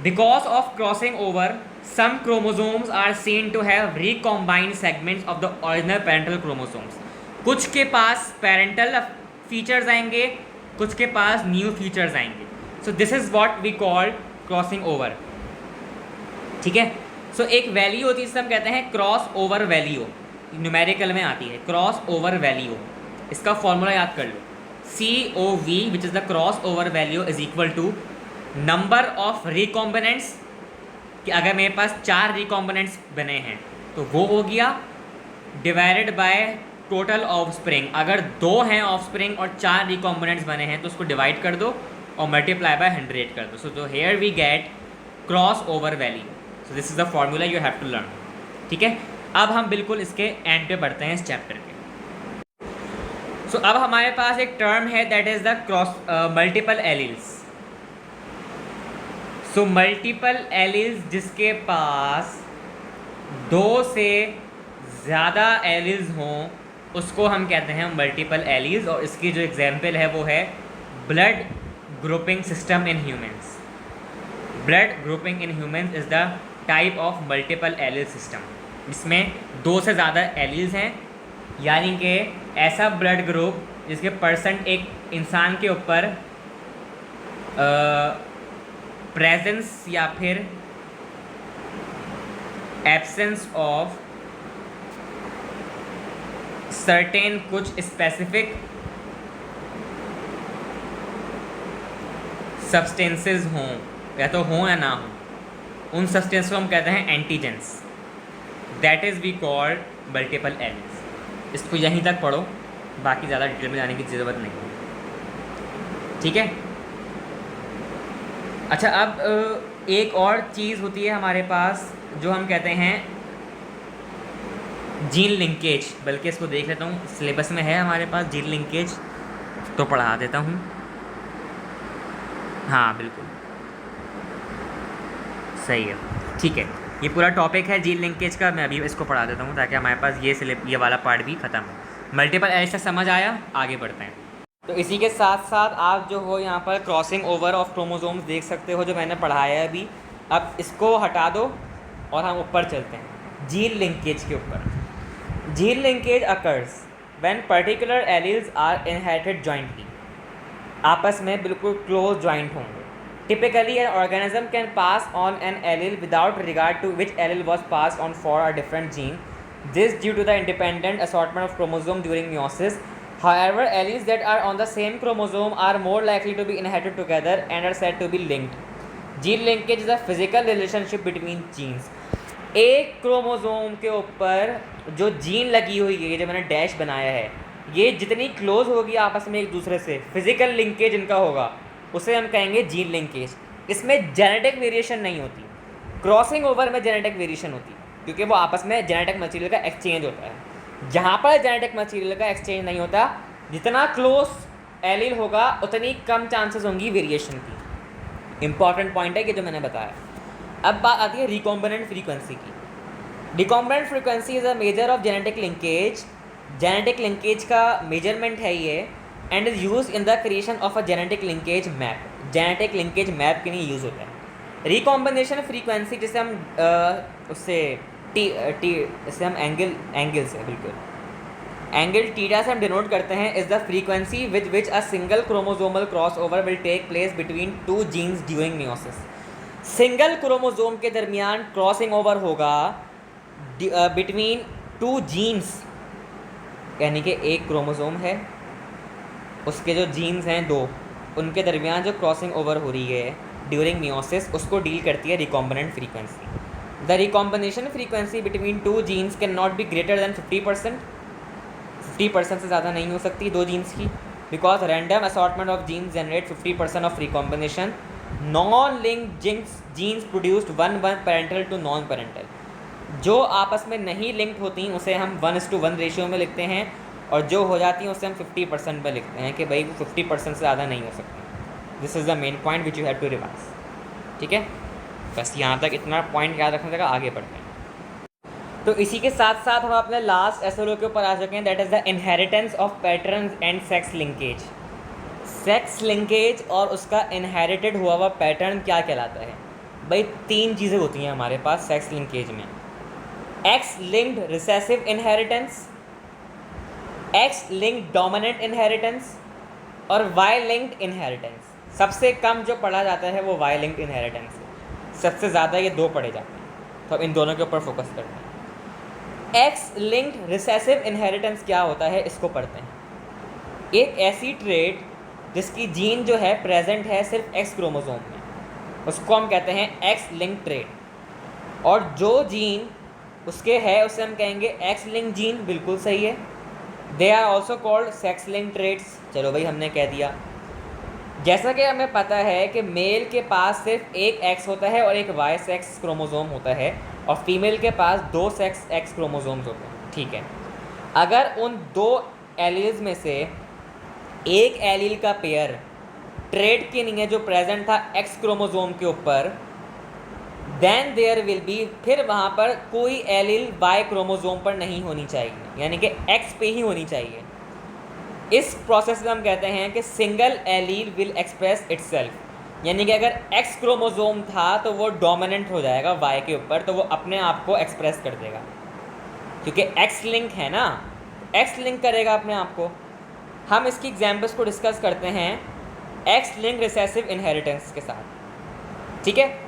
Because of crossing over some chromosomes are seen to have recombined segments of the original parental chromosomes. कुछ के पास पेरेंटल फीचर्स आएंगे, कुछ के पास न्यू फीचर्स आएंगे. So this is what we call crossing over. ठीक है. सो एक वैल्यू होती है जिसे हम कहते हैं क्रॉस ओवर वैल्यू, न्यूमेरिकल में आती है क्रॉस ओवर वैल्यू. इसका फॉर्मूला याद कर लो, COV which is the cross over value is equal to number of recombinants कि अगर मेरे पास 4 रिकॉम्बिनेंट्स बने हैं तो वो हो गया डिवाइडेड बाय टोटल ऑफस्प्रिंग। अगर 2 हैं ऑफस्प्रिंग और 4 रिकॉम्बिनेंट्स बने हैं तो उसको डिवाइड कर दो और मल्टीप्लाई बाय 100 कर दो। So here we get cross over value. So this is the formula you have to learn. ठीक है, अब हम बिल्कुल इसके एंड पे बढ़ते हैं इस चैप्टर के। सो अब हमारे पास एक टर्म है that is the cross multiple alleles. So multiple alleles जिसके पास 2 से ज़्यादा एलील्स हों उसको हम कहते हैं मल्टीपल एलील्स। और इसकी जो एग्जाम्पल है वो है blood grouping system in humans. Blood grouping in humans is the type of multiple allele system जिसमें 2 से ज़्यादा एलील्स हैं, यानी कि ऐसा ब्लड ग्रुप जिसके परसेंट एक इंसान के ऊपर प्रेजेंस या फिर एब्सेंस ऑफ सर्टेन कुछ स्पेसिफिक सब्सटेंसेस हों, या तो हों या ना हों, उन सब्सटेंस को हम कहते हैं antigens. That is we called multiple alleles. इसको यहीं तक पढ़ो, बाकी ज़्यादा डिटेल में जाने की ज़रूरत नहीं। ठीक है, अच्छा अब एक और चीज़ होती है हमारे पास जो हम कहते हैं जीन लिंकेज। बल्कि इसको देख लेता हूँ, सिलेबस में है हमारे पास जीन लिंकेज, तो पढ़ा देता हूँ। हाँ बिल्कुल सही है, ठीक है, ये पूरा टॉपिक है जीन लिंकेज का। मैं अभी इसको पढ़ा देता हूँ ताकि हमारे पास ये वाला पार्ट भी ख़त्म हो। मल्टीपल एलील्स से समझ आया, आगे बढ़ते हैं। तो इसी के साथ साथ आप जो हो यहाँ पर क्रॉसिंग ओवर ऑफ क्रोमोसोम्स देख सकते हो जो मैंने पढ़ाया है अभी। अब इसको हटा दो और हम ऊपर चलते हैं जीन लिंकेज के ऊपर। Gene linkage occurs when particular alleles are inherited jointly, आपस में बिल्कुल क्लोज जॉइंट होंगे। Typically, an organism can pass on an allele without regard to which allele was passed on for a different gene. This due to the independent assortment of chromosomes during meiosis. However, alleles that are on the same chromosome are more likely to be inherited together and are said to be linked. Gene linkage is a physical relationship between genes. एक chromosome के ऊपर जो gene लगी हुई है, जो मैंने dash बनाया है, ये जितनी क्लोज होगी आपस में एक दूसरे से, फिजिकल लिंकेज इनका होगा, उसे हम कहेंगे जीन लिंकेज। इसमें जेनेटिक वेरिएशन नहीं होती। क्रॉसिंग ओवर में जेनेटिक वेरिएशन होती है क्योंकि वो आपस में जेनेटिक मटेरियल का एक्सचेंज होता है। जहाँ पर जेनेटिक मटेरियल का एक्सचेंज नहीं होता, जितना क्लोज एलील होगा उतनी कम चांसेस होंगी वेरिएशन की। इंपॉर्टेंट पॉइंट है कि जो मैंने बताया। अब बात आती है रिकॉम्बिनेंट फ्रीक्वेंसी की। Recombinant frequency is a measure of genetic linkage. Genetic linkage का मेजरमेंट है ये, and is use in the creation of a genetic linkage map. Genetic linkage map के लिए यूज़ होता है। रिकॉम्बिनेशन फ्रीक्वेंसी जिसे हम उससे इससे हम एंगल से बिल्कुल एंगल टीटा से हम डिनोट करते हैं, is the frequency with which a single chromosomal cross over will take place between 2 genes during meiosis. Single chromosome के दरमियान क्रॉसिंग ओवर होगा बिटवीन 2 जीन्स, यानी कि एक क्रोमोसोम है, उसके जो जीन्स हैं 2, उनके दरमियान जो क्रॉसिंग ओवर हो रही है ड्यूरिंग मियोसिस, उसको डील करती है recombinant frequency. The recombination frequency between 2 genes can not be greater than 50%। 50% से ज़्यादा नहीं हो सकती 2 जीन्स की, because random assortment of genes generate 50% of recombination. Non linked genes produced 1:1 parental to non parental. जो आपस में नहीं लिंक्ड होती उसे हम 1:1 रेशियो में लिखते हैं, और जो हो जाती हैं उसे हम 50% पर लिखते हैं कि भाई वो 50% से ज़्यादा नहीं हो सकती। This is the main point which you have to revise. ठीक है, बस यहाँ तक इतना पॉइंट याद रखने तक आगे बढ़ते हैं। तो इसी के साथ साथ हम अपने लास्ट एसओलो के ऊपर आ चुके हैं, that is the inheritance of patterns and sex linkage. Sex linkage और उसका इनहेरिटेड हुआ हुआ पैटर्न क्या कहलाता है? भाई 3 चीज़ें होती हैं हमारे पास सेक्स लिंकेज में। X linked recessive inheritance, x linked dominant inheritance और वाई लिंक्ड इनहेरिटेंस। सबसे कम जो पढ़ा जाता है वो वाई लिंक्ड इनहेरिटेंस है, सबसे ज़्यादा ये 2 पढ़े जाते हैं, तो अब इन दोनों के ऊपर फोकस करते हैं। एक्स लिंक्ड रिसेसिव इनहेरिटेंस क्या होता है, इसको पढ़ते हैं। एक ऐसी ट्रेट जिसकी जीन जो है प्रेजेंट है सिर्फ एक्स क्रोमोसोम में, उसको हम कहते हैं एक्स लिंक्ड ट्रेट। और जो जीन उसके है उसे हम कहेंगे एक्स लिंक जीन, बिल्कुल सही है। They are also called sex link traits, चलो भाई हमने कह दिया। जैसा कि हमें पता है कि मेल के पास सिर्फ एक एक्स होता है और एक वाई सेक्स क्रोमोसोम होता है, और फीमेल के पास 2 सेक्स एक्स क्रोमोसोम्स होते हैं, ठीक है। अगर उन 2 एलील्स में से एक एलील का पेयर ट्रेट के नहीं है जो प्रेजेंट था एक्स क्रोमोसोम के ऊपर, देन देयर विल बी, फिर वहाँ पर कोई एलील वाई क्रोमोसोम पर नहीं होनी चाहिए, यानी कि एक्स पे ही होनी चाहिए। इस प्रोसेस में हम कहते हैं कि single allele will express itself, यानी कि अगर एक्स क्रोमोसोम था तो वो डोमिनेंट हो जाएगा वाई के ऊपर, तो वो अपने आप को एक्सप्रेस कर देगा, क्योंकि एक्स लिंक है ना, एक्स लिंक करेगा अपने आप को। हम इसकी एग्जाम्पल्स को डिस्कस करते हैं एक्स लिंक रिसेसिव इनहेरिटेंस के साथ, ठीक है।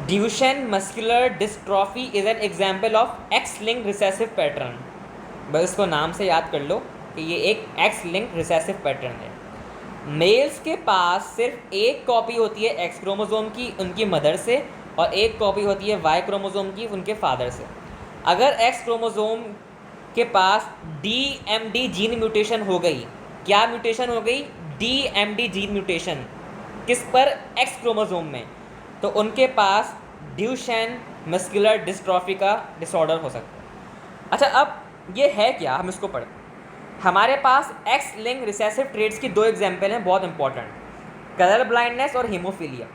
Duchenne muscular dystrophy is an example of X link recessive pattern. बस इसको नाम से याद कर लो कि ये एक एक्स लिंक रिसेसिव पैटर्न है। मेल्स के पास सिर्फ एक कॉपी होती है एक्स क्रोमोसोम की उनकी मदर से, और एक कॉपी होती है वाई क्रोमोसोम की उनके फादर से। अगर एक्स क्रोमोसोम के पास DMD जीन म्यूटेशन हो गई, क्या म्यूटेशन हो गई? DMD जीन म्यूटेशन, किस पर? एक्स क्रोमोसोम में, तो उनके पास ड्यूशेन मस्कुलर डिस्ट्रॉफी का डिसऑर्डर हो सकता है। अच्छा, अब ये है क्या, हम इसको पढ़ें। हमारे पास एक्स लिंक रिसेसिव ट्रेट्स की 2 एग्जाम्पल हैं बहुत इंपॉर्टेंट, कलर ब्लाइंडनेस और हीमोफीलिया।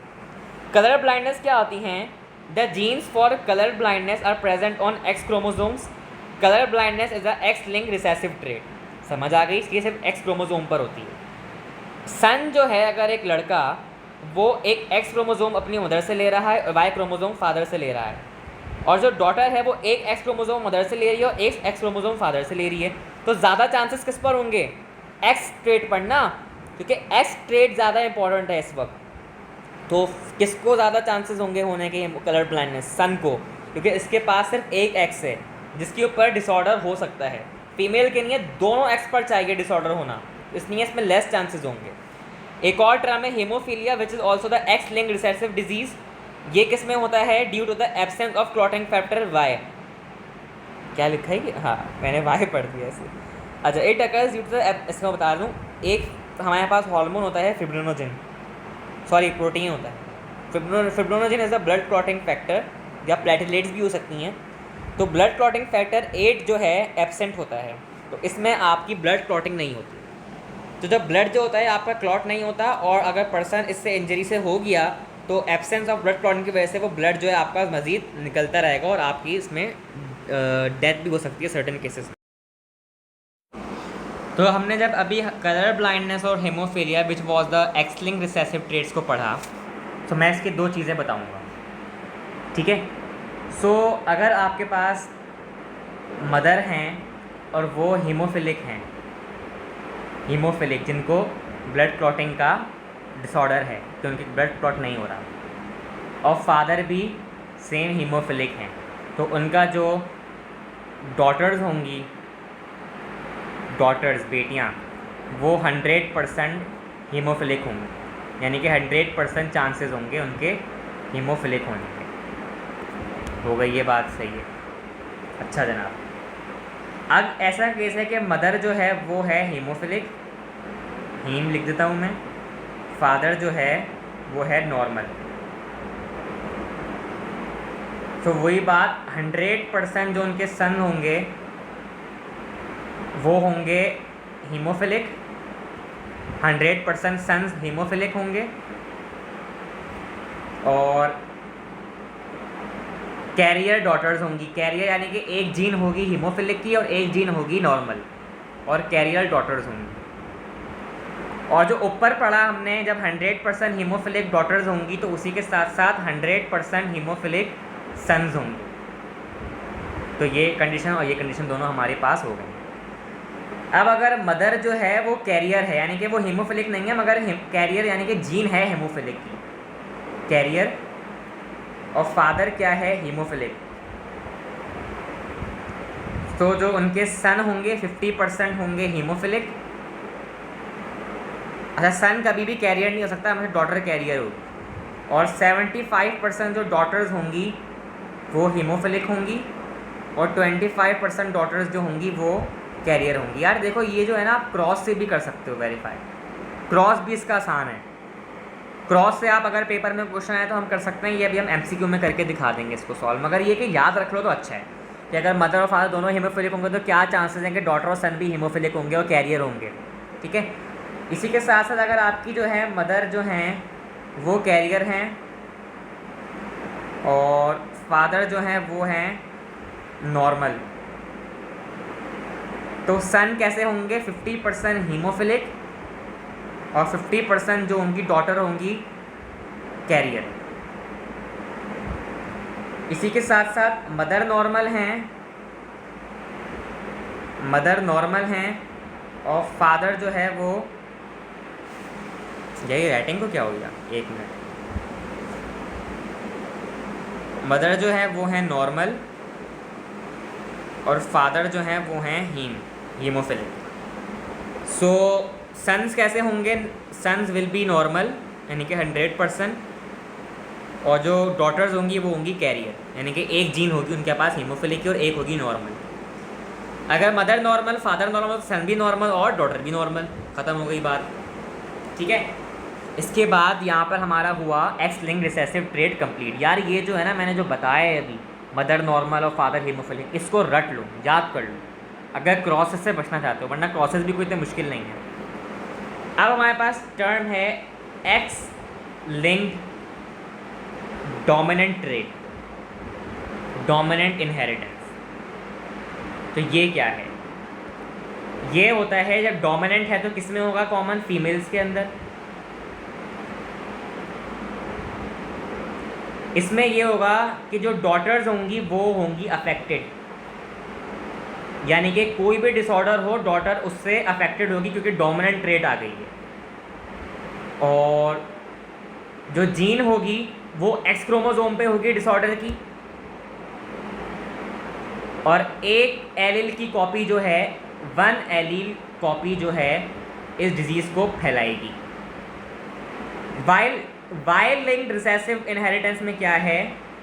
कलर ब्लाइंडनेस क्या होती हैं? The genes for colour blindness are present on X chromosomes. Colour blindness is a X link recessive trait, समझ आ गई? इसकी सिर्फ एक्स क्रोमोसोम पर होती है। सन जो है, अगर एक लड़का, वो एक एक्स क्रोमोसोम अपनी मदर से ले रहा है और वाई क्रोमोसोम फादर से ले रहा है, और जो डॉटर है वो एक एक्स क्रोमोसोम मदर से ले रही है और एक एक्स क्रोमोसोम फादर से ले रही है, तो ज़्यादा चांसेस किस पर होंगे? एक्स ट्रेट पर ना, क्योंकि एक्स ट्रेट ज़्यादा इंपॉर्टेंट है इस वक्त। तो किसको ज़्यादा चांसेस होंगे होने के कलर ब्लाइंडनेस? सन को, क्योंकि इसके पास सिर्फ एक एक्स है जिसके ऊपर डिसऑर्डर हो सकता है। फीमेल के लिए दोनों एक्स पर चाहिए डिसऑर्डर होना, इसलिए इसमें लेस चांसेस होंगे। एक और टर्म है haemophilia which is also the X link recessive disease. ये किस में होता है? Due to the absence of clotting factor Y. क्या लिखा है कि, हाँ मैंने वाई पढ़ दिया ऐसे। अच्छा, it occurs due to the, इसका बता दूँ, एक हमारे पास हार्मोन होता है फिब्रिनोजेन, सॉरी प्रोटीन होता है fibrinogen is the blood clotting factor, या प्लेटलेट्स भी हो सकती हैं। तो ब्लड क्लॉटिंग फैक्टर 8 जो है एब्सेंट होता है, तो इसमें आपकी ब्लड क्लॉटिंग नहीं होती। तो जब ब्लड जो होता है आपका क्लॉट नहीं होता, और अगर पर्सन इससे इंजरी से हो गया तो एब्सेंस ऑफ ब्लड क्लॉटिंग की वजह से वो ब्लड जो है आपका मज़ीद निकलता रहेगा, और आपकी इसमें डेथ भी हो सकती है सर्टेन केसेस में। तो हमने जब अभी कलर ब्लाइंडनेस और haemophilia which was the X link recessive traits को पढ़ा, तो मैं इसकी 2 चीज़ें बताऊंगा, ठीक है। सो अगर आपके पास मदर हैं और वो हीमोफिलिक हैं, हीमोफिलिक जिनको ब्लड क्लॉटिंग का डिसऑर्डर है कि उनकी ब्लड क्लॉट नहीं हो रहा, और फादर भी सेम हीमोफिलिक हैं, तो उनका जो डॉटर्स होंगी, डॉटर्स बेटियां, वो 100% हीमोफिलिक होंगी, यानी कि 100% चांसेस होंगे उनके हीमोफिलिक होने के। हो गई ये बात, सही है। अच्छा जनाब, अब ऐसा केस है कि मदर जो है वो है हीमोफिलिक, हीम लिख देता हूँ मैं, फादर जो है वो है नॉर्मल। तो वही बात, 100% जो उनके सन होंगे वो होंगे हीमोफिलिक, 100% सन्स हीमोफिलिक होंगे, और कैरियर डॉटर्स होंगी। कैरियर यानी कि एक जीन होगी हीमोफिलिक की और एक जीन होगी नॉर्मल, और कैरियर डॉटर्स होंगी। और जो ऊपर पढ़ा हमने, जब 100% हीमोफिलिक डॉटर्स होंगी तो उसी के साथ साथ 100% हीमोफिलिक सन्स होंगे। तो ये कंडीशन और ये कंडीशन दोनों हमारे पास हो गई। अब अगर मदर जो है वो कैरियर है, यानी कि वो हीमोफिलिक नहीं है मगर कैरियर यानी कि जीन है हीमोफिलिक की, कैरियर, और फादर क्या है? हीमोफिलिक, तो जो उनके सन होंगे 50% होंगे हीमोफिलिक। अच्छा, सन कभी भी कैरियर नहीं हो सकता, हमेशा डॉटर कैरियर होगी। और 75% जो डॉटर्स होंगी वो हीमोफिलिक होंगी और 25% डॉटर्स जो होंगी वो कैरियर होंगी। यार देखो ये जो है ना आप क्रॉस से भी कर सकते हो वेरीफाई, क्रॉस भी इसका आसान है। क्रॉस से आप अगर पेपर में क्वेश्चन आए तो हम कर सकते हैं, ये अभी हम एमसीक्यू में करके दिखा देंगे इसको सॉल्व। मगर ये कि याद रख लो तो अच्छा है कि अगर मदर और फादर दोनों हीमोफिलिक होंगे तो क्या चांसेस हैं कि डॉटर और सन भी हीमोफिलिक होंगे और कैरियर होंगे। ठीक है, इसी के साथ साथ अगर आपकी जो है मदर जो हैं वो कैरियर हैं और फादर जो हैं वो हैं नॉर्मल, तो सन कैसे होंगे 50% हीमोफिलिक और 50% जो उनकी डॉटर होंगी कैरियर। इसी के साथ साथ मदर नॉर्मल हैं और फादर जो है वो, यही राइटिंग को क्या हो गया, एक मिनट, मदर जो है वो है नॉर्मल और फादर जो हैं वो हैं हीमोफिलिक। सो सन्स कैसे होंगे, सन्स विल बी नॉर्मल यानी कि 100%, और जो डॉटर्स होंगी वो होंगी कैरियर, यानी कि एक जीन होगी उनके पास हीमोफिलिक की और एक होगी नॉर्मल। अगर मदर नॉर्मल, फादर नॉर्मल, सन भी नॉर्मल और डॉटर भी नॉर्मल, ख़त्म हो गई बात। ठीक है, इसके बाद यहाँ पर हमारा हुआ x link recessive trait complete. यार ये जो है ना मैंने जो बताया है अभी, मदर नॉर्मल और फादर हीमोफिलिक, इसको रट लो, याद कर लो अगर क्रॉसेस से बचना चाहते हो, वरना क्रॉसेस भी कोई इतनी मुश्किल नहीं है। अब हमारे पास टर्म है x linked dominant trait, dominant inheritance. तो ये क्या है, ये होता है जब डोमिनेंट है तो किस में होगा कॉमन, फीमेल्स के अंदर। इसमें ये होगा कि जो डॉटर्स होंगी वो होंगी अफेक्टेड, यानी कि कोई भी डिसऑर्डर हो डॉटर उससे अफेक्टेड होगी क्योंकि डोमिनेंट ट्रेट आ गई है। और जो जीन होगी वो एक्स क्रोमोसोम पे होगी डिसऑर्डर की, और एक एलील की कॉपी जो है, वन एलील कॉपी जो है इस डिजीज़ को फैलाएगी। वाई लिंक्ड रिसेसिव इनहेरिटेंस में क्या है,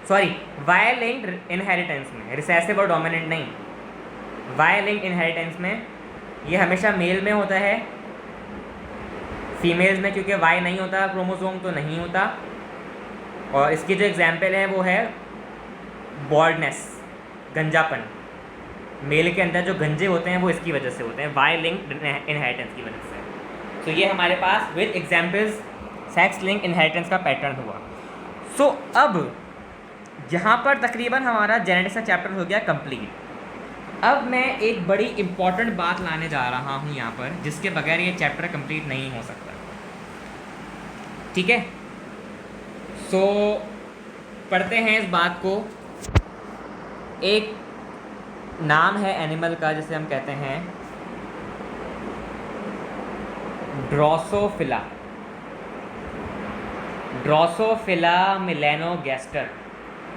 सॉरी वाई लिंक्ड इनहेरिटेंस में, रिसेसिव और डोमिनेंट नहीं, वाई लिंक्ड इनहेरिटेंस में ये हमेशा मेल में होता है, फीमेल्स में क्योंकि वाई नहीं होता क्रोमोसोम तो नहीं होता। और इसकी जो एग्जाम्पल है वो है बॉल्डनेस, गंजापन, मेल के अंदर जो गंजे होते हैं वो इसकी वजह से होते हैं, वाई लिंक्ड इनहेरिटेंस की वजह से। तो ये हमारे पास with examples sex link inheritance का पैटर्न हुआ। सो अब यहाँ पर तकरीबन हमारा जेनेटिक्स का चैप्टर हो गया कंप्लीट। अब मैं एक बड़ी इम्पॉर्टेंट बात लाने जा रहा हूँ यहाँ पर, जिसके बगैर ये चैप्टर कंप्लीट नहीं हो सकता। ठीक है, सो पढ़ते हैं इस बात को। एक नाम है एनिमल का जिसे हम कहते हैं ड्रोसोफिला, ड्रोसोफिला मिलेनोगैस्टर,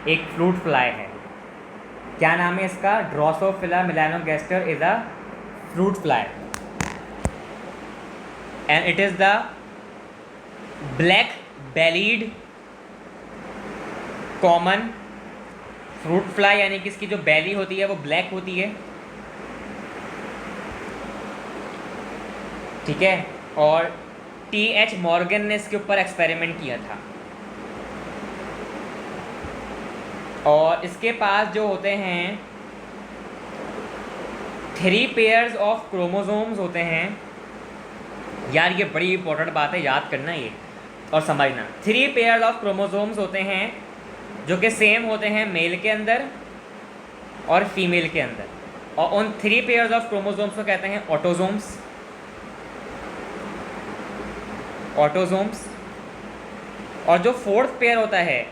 एक फ्रूट फ्लाई है। क्या नाम है इसका, Drosophila melanogaster is a fruit fly and it is the black bellied common fruit fly, यानी कि इसकी जो बैली होती है वो ब्लैक होती है। ठीक है, और T.H. मॉर्गन ने इसके ऊपर एक्सपेरिमेंट किया था। और इसके पास जो होते हैं 3 पेयर्स ऑफ क्रोमोसोम्स होते हैं। यार ये बड़ी इंपॉर्टेंट बात है, याद करना ये और समझना। 3 पेयर्स ऑफ क्रोमोसोम्स होते हैं जो कि सेम होते हैं मेल के अंदर और फीमेल के अंदर, और उन 3 पेयर्स ऑफ क्रोमोसोम्स को कहते हैं ऑटोसोम्स। ऑटोसोम्स। और जो 4th पेयर होता है,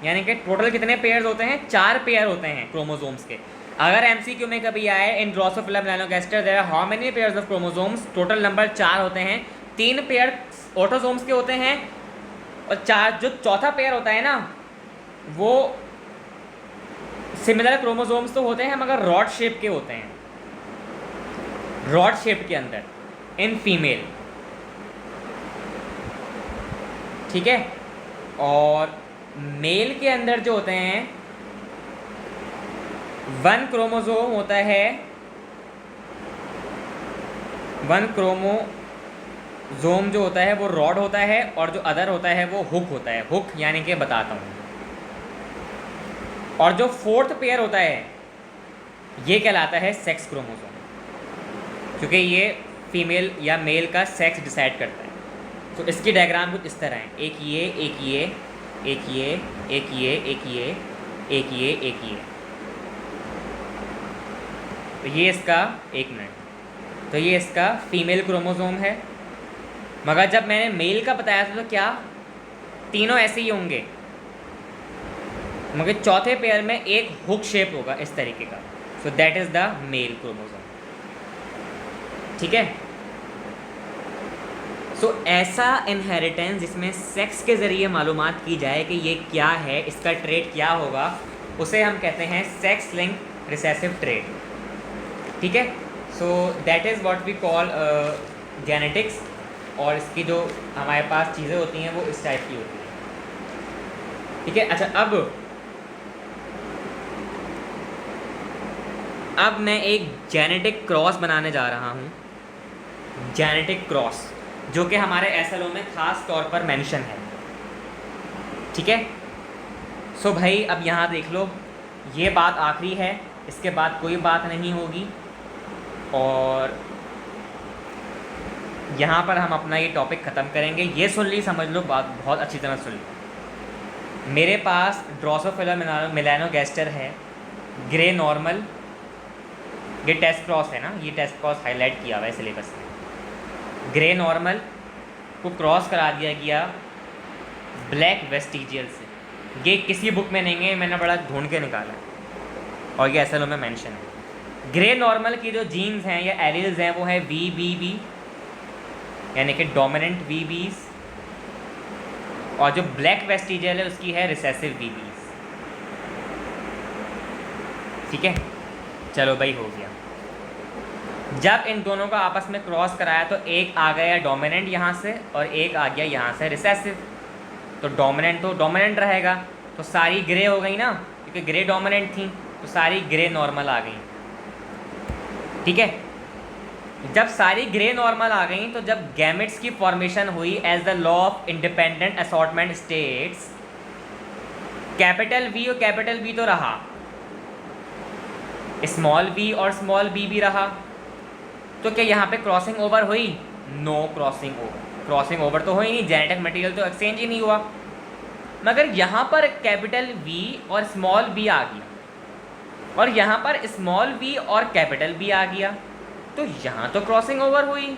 यानी कि टोटल कितने पेयर्स होते हैं, 4 पेयर होते हैं क्रोमोसोम्स के। अगर एमसीक्यू में कभी आए in Drosophila melanogaster there are how many pairs of chromosomes, total number 4 होते हैं। 3 पेयर ऑटोसोम्स के होते हैं और 4 जो चौथा पेयर होता है ना वो सिमिलर क्रोमोसोम्स तो होते हैं मगर रॉड शेप के होते हैं, रॉड शेप के अंदर इन फीमेल। ठीक है, और मेल के अंदर जो होते हैं 1 क्रोमोसोम होता है, 1 क्रोमोसोम जो होता है वो रॉड होता है, और जो अदर होता है वो हुक होता है। हुक यानी कि बताता हूँ। और जो 4th पेयर होता है ये कहलाता है सेक्स क्रोमोसोम, क्योंकि ये फीमेल या मेल का सेक्स डिसाइड करता है। तो इसकी डायग्राम कुछ इस तरह है, एक ये, एक ये, एक ये, एक ये, एक ये, एक ये, एक ये। तो ये इसका, 1 मिनट, तो ये इसका फीमेल क्रोमोसोम है। मगर जब मैंने मेल का बताया था तो क्या तीनों ऐसे ही होंगे, मगर चौथे पेयर में एक हुक शेप होगा इस तरीके का। So that is the male chromosome. ठीक है। सो ऐसा इनहेरिटेंस जिसमें सेक्स के ज़रिए मालूमात की जाए कि ये क्या है, इसका ट्रेट क्या होगा, उसे हम कहते हैं सेक्स लिंक रिसेसिव ट्रेट। ठीक है। So that is what we call genetics. और इसकी जो हमारे पास चीज़ें होती हैं वो इस टाइप की होती हैं। ठीक है। अच्छा, अब मैं एक जेनेटिक क्रॉस बनाने जा रहा हूँ। जेनेटिक क्रॉस जो कि हमारे एसएलओ में ख़ास तौर पर मेंशन है। ठीक है। सो भाई अब यहाँ देख लो, ये बात आखिरी है, इसके बाद कोई बात नहीं होगी। और यहाँ पर हम अपना ये टॉपिक ख़त्म करेंगे। ये सुन ली, समझ लो, बात बहुत अच्छी तरह सुन लो। मेरे पास ड्रोसोफिला मेलानोगास्टर है, ग्रे नॉर्मल, ये टेस्ट क्रॉस है ना, ये टेस्ट क्रॉस हाईलाइट किया हुआ है सिलेबस में। ग्रे नॉर्मल को क्रॉस करा दिया गया ब्लैक वेस्टिजियल से। ये किसी बुक में नहीं है, मैंने बड़ा ढूंढ के निकाला है और ये एसएलओ में मेंशन है। ग्रे नॉर्मल की जो जीन्स हैं या एलील्स हैं वो है VBB, यानी कि डोमिनेंट VBs, और जो ब्लैक वेस्टिजियल है उसकी है रिसेसिव VBs। ठीक है। चलो भाई, हो गया। जब इन दोनों का आपस में क्रॉस कराया तो एक आ गया डोमिनेंट यहाँ से और एक आ गया यहाँ से रिसेसिव। तो डोमिनेंट रहेगा, तो सारी ग्रे हो गई ना, क्योंकि ग्रे डोमिनेंट थी, तो सारी ग्रे नॉर्मल आ गई। ठीक है। जब सारी ग्रे नॉर्मल आ गई तो जब गैमेट्स की फॉर्मेशन हुई as the law of independent assortment states, capital V और कैपिटल B तो रहा, स्मॉल v और स्मॉल b भी रहा। तो क्या यहाँ पे क्रॉसिंग ओवर हुई? No crossing over. Crossing over तो हुई नहीं, जेनेटिक मटेरियल तो एक्सचेंज ही नहीं हुआ। मगर यहाँ पर कैपिटल V और स्मॉल b आ गया, और यहाँ पर स्मॉल v और कैपिटल B आ गया, तो यहाँ तो क्रॉसिंग ओवर हुई,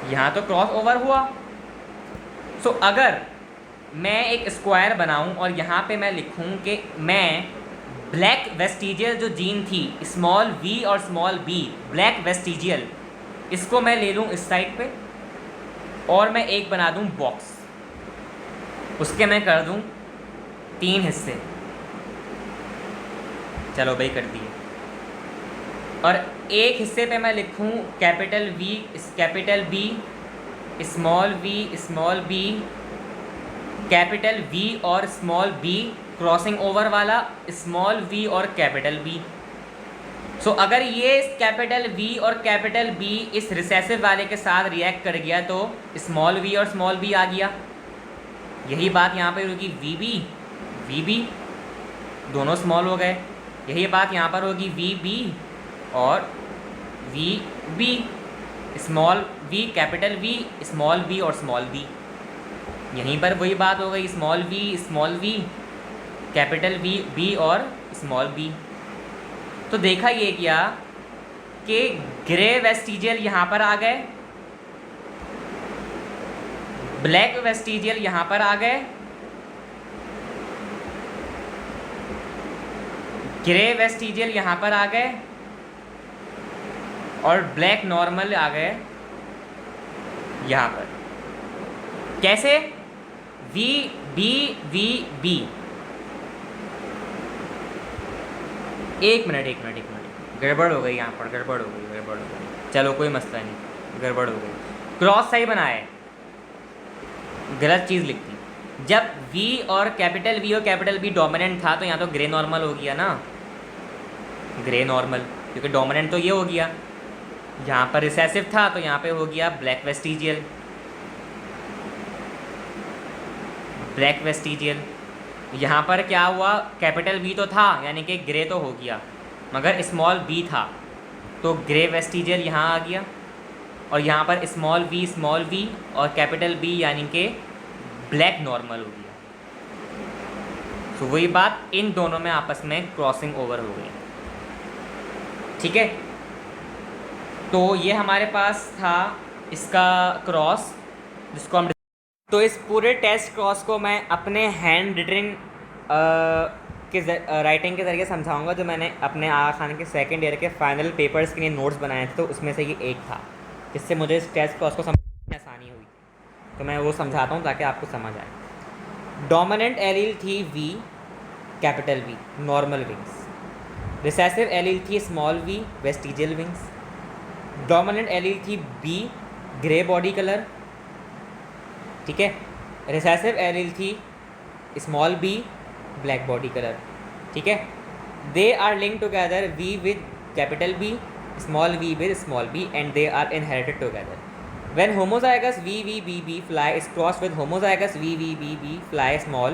यहाँ तो क्रॉस ओवर हुआ। सो अगर मैं एक स्क्वायर बनाऊं और यहाँ पे मैं लिखूं कि मैं ब्लैक वेस्टिजियल जो जीन थी स्मॉल v और स्मॉल b, ब्लैक वेस्टिजियल, इसको मैं ले लूँ इस साइड पे और मैं एक बना दूँ बॉक्स, उसके मैं कर दूँ 3 हिस्से। चलो भाई, कर दिए। और एक हिस्से पे मैं लिखूँ capital V, capital B, small v, small b, capital V और स्मॉल b, क्रॉसिंग ओवर वाला स्मॉल v और कैपिटल B। सो अगर ये कैपिटल V और कैपिटल B इस रिसेसिव वाले के साथ रिएक्ट कर गया तो स्मॉल v और स्मॉल b आ गया। यही बात यहाँ पर होगी, VB दोनों स्मॉल हो गए। यही बात यहाँ पर होगी, VB और VB, small v capital V, small b और स्मॉल b। यहीं पर वही बात हो गई, small v capital V, B और स्मॉल b। तो देखा ये क्या कि ग्रे वेस्टिजियल यहाँ पर आ गए, ब्लैक वेस्टिजियल यहाँ पर आ गए, ग्रे वेस्टिजियल यहाँ पर आ गए, और ब्लैक नॉर्मल आ गए यहाँ पर। कैसे? VB। एक मिनट, गड़बड़ हो गई यहाँ पर, गड़बड़ हो गई। चलो कोई मसला नहीं, गड़बड़ हो गई। क्रॉस सही बनाए, गलत चीज़ लिख दी। जब V और कैपिटल B डोमिनेंट था तो यहाँ तो ग्रे नॉर्मल हो गया ना, ग्रे नॉर्मल, क्योंकि डोमिनेंट तो ये हो गया। यहाँ पर रिसेसिव था तो यहाँ पे हो गया ब्लैक वेस्टिजियल, ब्लैक वेस्टिजियल। यहाँ पर क्या हुआ, कैपिटल B तो था यानी कि ग्रे तो हो गया, मगर स्मॉल b था तो ग्रे वेस्टिजियल यहाँ आ गया, और यहाँ पर स्मॉल v और कैपिटल B यानी कि ब्लैक नॉर्मल हो गया। तो वही बात, इन दोनों में आपस में क्रॉसिंग ओवर हो गई। ठीक है, तो ये हमारे पास था इसका क्रॉस जिसको हम, तो इस पूरे टेस्ट क्रॉस को मैं अपने हैंड रिटन के राइटिंग के ज़रिए समझाऊंगा, जो मैंने अपने आगा खान के सेकेंड ईयर के फाइनल पेपर्स के लिए नोट्स बनाए थे, तो उसमें से ये एक था जिससे मुझे इस टेस्ट क्रॉस को समझने में आसानी हुई। तो मैं वो समझाता हूँ ताकि आपको समझ आए। डोमिनेंट एलील थी V, capital V, normal wings. Recessive allele थी small v, vestigial wings. Dominant allele थी B, ग्रे बॉडी कलर। ठीक है, रिसेसिव एलील थी small b, black body colour. ठीक है, they are link together V with capital B, small v with small b, and they are inherited together. When homozygous VVBB fly is crossed with homozygous VVBB fly small,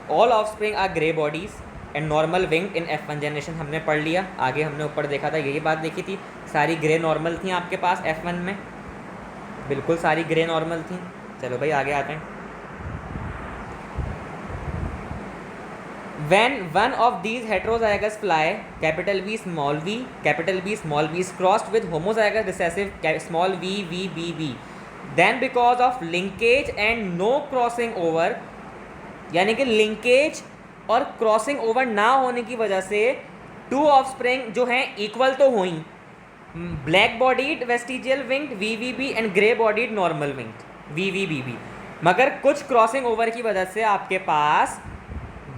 all offspring are grey bodies and normal winged in F1 generation। हमने पढ़ लिया, आगे हमने ऊपर देखा था, यही बात देखी थी, सारी ग्रे नॉर्मल थी आपके पास F1 में, बिल्कुल सारी ग्रे नॉर्मल थी। चलो भाई आगे आते हैं। When one of these heterozygous fly, capital V small v, capital B small v is crossed with homozygous recessive small VVBB, then because of linkage and no crossing over, यानी कि linkage और crossing over ना होने की वजह से to offspring जो हैं इक्वल तो हुई, black bodied vestigial winged VVB and grey bodied normal winged VVBB, मगर कुछ क्रॉसिंग ओवर की वजह से आपके पास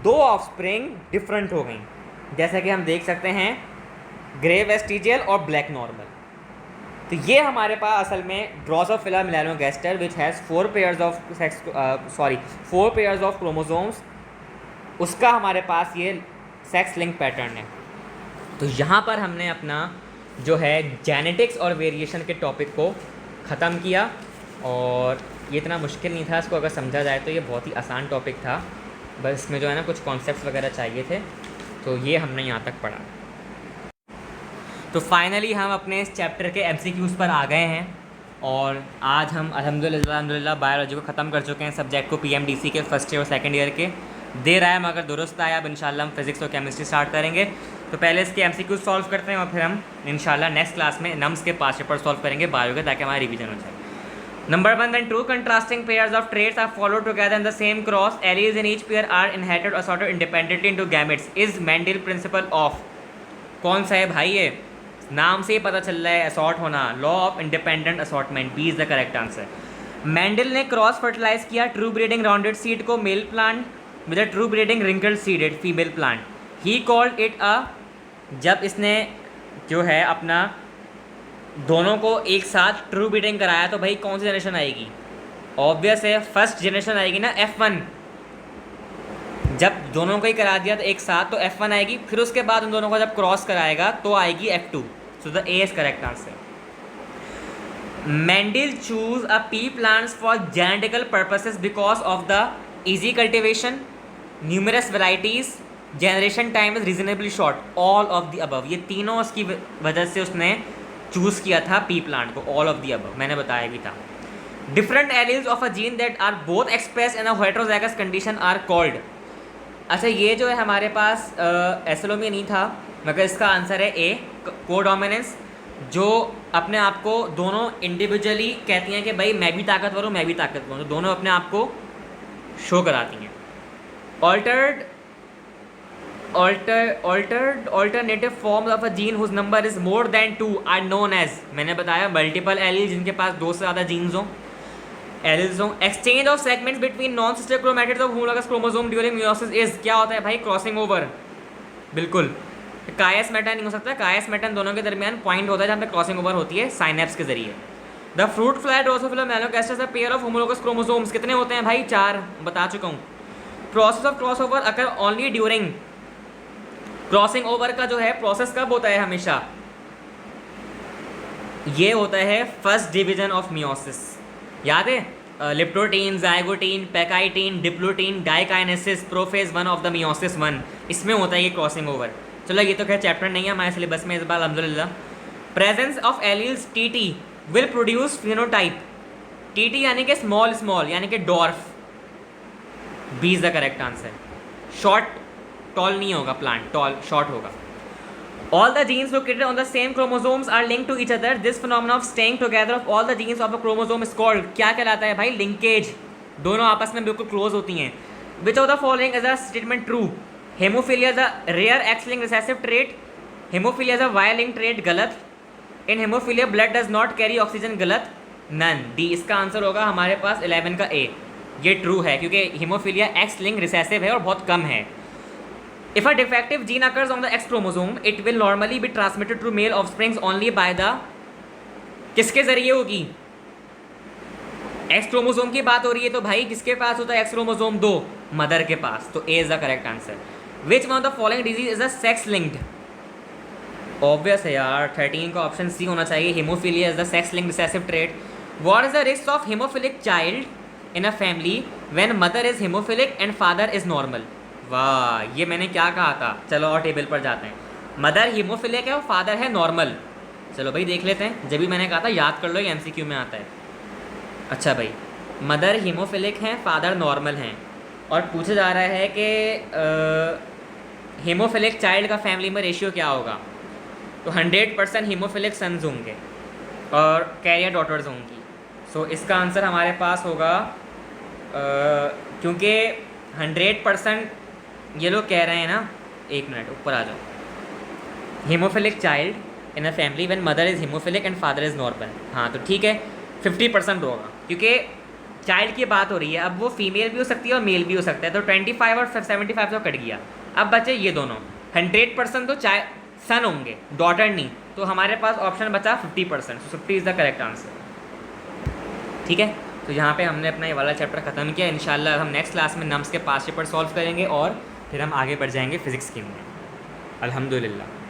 दो ऑफस्प्रिंग डिफरेंट हो गई, जैसा कि हम देख सकते हैं ग्रे वेस्टिजियल और ब्लैक नॉर्मल। तो ये हमारे पास असल में Drosophila melanogaster which has 4 pairs of chromosomes, उसका हमारे पास ये सेक्स लिंक पैटर्न है। तो यहाँ पर हमने अपना जो है जेनेटिक्स और वेरिएशन के टॉपिक को ख़त्म किया, और ये इतना मुश्किल नहीं था, इसको अगर समझा जाए तो ये बहुत ही आसान टॉपिक था, बस इसमें जो है ना कुछ कॉन्सेप्ट्स वगैरह चाहिए थे, तो ये हमने यहाँ तक पढ़ा। तो फाइनली हम अपने इस चैप्टर के MCQs पर आ गए हैं, और आज हम अल्हम्दुलिल्लाह बायोलॉजी को ख़त्म कर चुके हैं, सब्जेक्ट को PMDC के फर्स्ट ईयर और सेकंड ईयर के। देर आया मगर दुरुस्त आया। अब इंशाल्लाह हम फिज़िक्स और केमिस्ट्री स्टार्ट करेंगे। तो पहले इसके MCQs सॉल्व करते हैं, और फिर हम इंशाल्लाह नेक्स्ट क्लास में नम्स के 5 पेपर सॉल्व करेंगे बायो के, ताकि हमारा रिवीजन हो जाए। Number 1, then two contrasting pairs of traits are followed together in the same cross. Alleles in each pair are inherited or sorted independently into gametes. Is Mendel principle of, कौन सा है भाई ये, नाम से ही पता चल रहा है असॉर्ट होना, law of independent assortment, B is the correct answer. Mendel ने क्रॉस फर्टिलाइज किया ट्रू ब्रीडिंग राउंडेड सीड को male plant with a true breeding wrinkled seeded female plant. He called it a, जब इसने जो है अपना दोनों को एक साथ ट्रू ब्रीडिंग कराया तो भाई कौन सी जनरेशन आएगी, ऑब्वियस है फर्स्ट जनरेशन आएगी ना, F1। जब दोनों को ही करा दिया तो एक साथ, तो F1 आएगी, फिर उसके बाद उन दोनों को जब क्रॉस कराएगा तो आएगी F2। So the A is correct answer. Mendel choose a pea plants for genetical purposes because of the easy cultivation, numerous varieties, generation time is reasonably short, all of the above. ये तीनों उसकी वजह से उसने choose किया था pea plant को, all of the above मैंने बताया भी था। Different alleles of a gene that are both express in a heterozygous condition are called. अच्छा, ये जो है हमारे पास एसएलओ में नहीं था, मगर इसका आंसर है ए, कोडोमिनेंस, जो अपने आप को दोनों इंडिविजुअली कहती हैं कि भाई मैं भी ताकतवर हूँ, मैं भी ताकतवर हूँ, तो दोनों अपने आप को शो कराती हैं। Alternative forms of a gene whose number is more than 2 are known as, मैंने बताया मल्टीपल एलील, जिनके पास 2 से ज़्यादा जीन्स हों, एलील्स हों। Exchange of segments between non sister chromatids of homologous chromosome during meiosis is, क्या होता है भाई, क्रॉसिंग ओवर। बिल्कुल, कायस मेटन नहीं हो सकता, कायस मेटन दोनों के दरमियान पॉइंट होता है जहाँ पे क्रॉसिंग ओवर होती है साइनेप्स के जरिए। The fruit fly Drosophila melanogaster a pair of homologous chromosomes, कितने होते हैं भाई? 4, बता चुका हूँ। Process of cross over occur only during, crossing over का जो है प्रोसेस कब होता है? हमेशा ये होता है फर्स्ट डिवीजन ऑफ मियोसिस, याद है? Leptotene, zygotene, pachytene, diplotene, diakinesis, prophase 1 of the meiosis 1, इसमें होता है ये क्रॉसिंग ओवर। चलो ये तो खैर चैप्टर नहीं है हमारे सिलेबस में इस बार अल्हम्दुलिल्लाह। Presence of alleles TT will produce phenotype, TT यानी कि स्मॉल स्मॉल यानी कि dwarf, B is the correct answer. Short, tall नहीं होगा प्लांट, टॉल शॉर्ट होगा। All the genes located on the same chromosomes are linked to each other. This phenomenon of staying together of all the genes of a chromosome is called, क्या कहलाता है भाई? Linkage, दोनों आपस में बिल्कुल close होती हैं। Which of the following is a statement true? Hemophilia is a rare X-linked recessive trait. Hemophilia is a Y-linked trait, गलत। In hemophilia blood does not carry oxygen, गलत। None, D इसका answer होगा हमारे पास 11 का A, ये true है क्योंकि haemophilia X-linked recessive है और बहुत कम है। If a defective gene occurs on the X chromosome, it will normally be transmitted to male offsprings only by the, किसके जरिए होगी? X क्रोमोसोम की बात हो रही है तो भाई किसके पास होता है X क्रोमोसोम? 2, मदर के पास, तो A is the correct answer. Which one of the following disease is a sex linked? Obvious है यार, 13 का ऑप्शन C होना चाहिए, haemophilia is the sex linked recessive trait. What is the risk of hemophilic child in a family when mother is hemophilic and father is normal? वाह, ये मैंने क्या कहा था? चलो और टेबल पर जाते हैं। मदर हीमोफिलिक है और फादर है नॉर्मल। चलो भाई देख लेते हैं, जब भी मैंने कहा था याद कर लो, ये MCQ में आता है। अच्छा भाई, मदर हीमोफिलिक हैं, फादर नॉर्मल हैं, और पूछा जा रहा है कि हीमोफिलिक चाइल्ड का फैमिली में रेशियो क्या होगा? तो 100% हीमोफिलिक सन्स होंगे और कैरियर डॉटर्स होंगी। सो इसका आंसर हमारे पास होगा, क्योंकि 100% ये लोग कह रहे हैं ना, एक मिनट ऊपर आ जाओ। Haemophilic child in a family when mother is haemophilic and father is normal, हाँ तो ठीक है 50% होगा, क्योंकि चाइल्ड की बात हो रही है। अब वो फीमेल भी हो सकती है और मेल भी हो सकता है, तो 25 और 75 तो कट गया। अब बचे ये दोनों, 100% तो सन होंगे, डॉटर नहीं, तो हमारे पास ऑप्शन बचा 50%, so 50 is the correct answer. ठीक है, तो यहाँ पे हमने अपना ये वाला चैप्टर ख़त्म किया। इंशाल्लाह हम नेक्स्ट क्लास में नम्स के पास्ट पेपर सॉल्व करेंगे और फिर हम आगे बढ़ जाएंगे फिज़िक्स की में। अल्हम्दुलिल्लाह।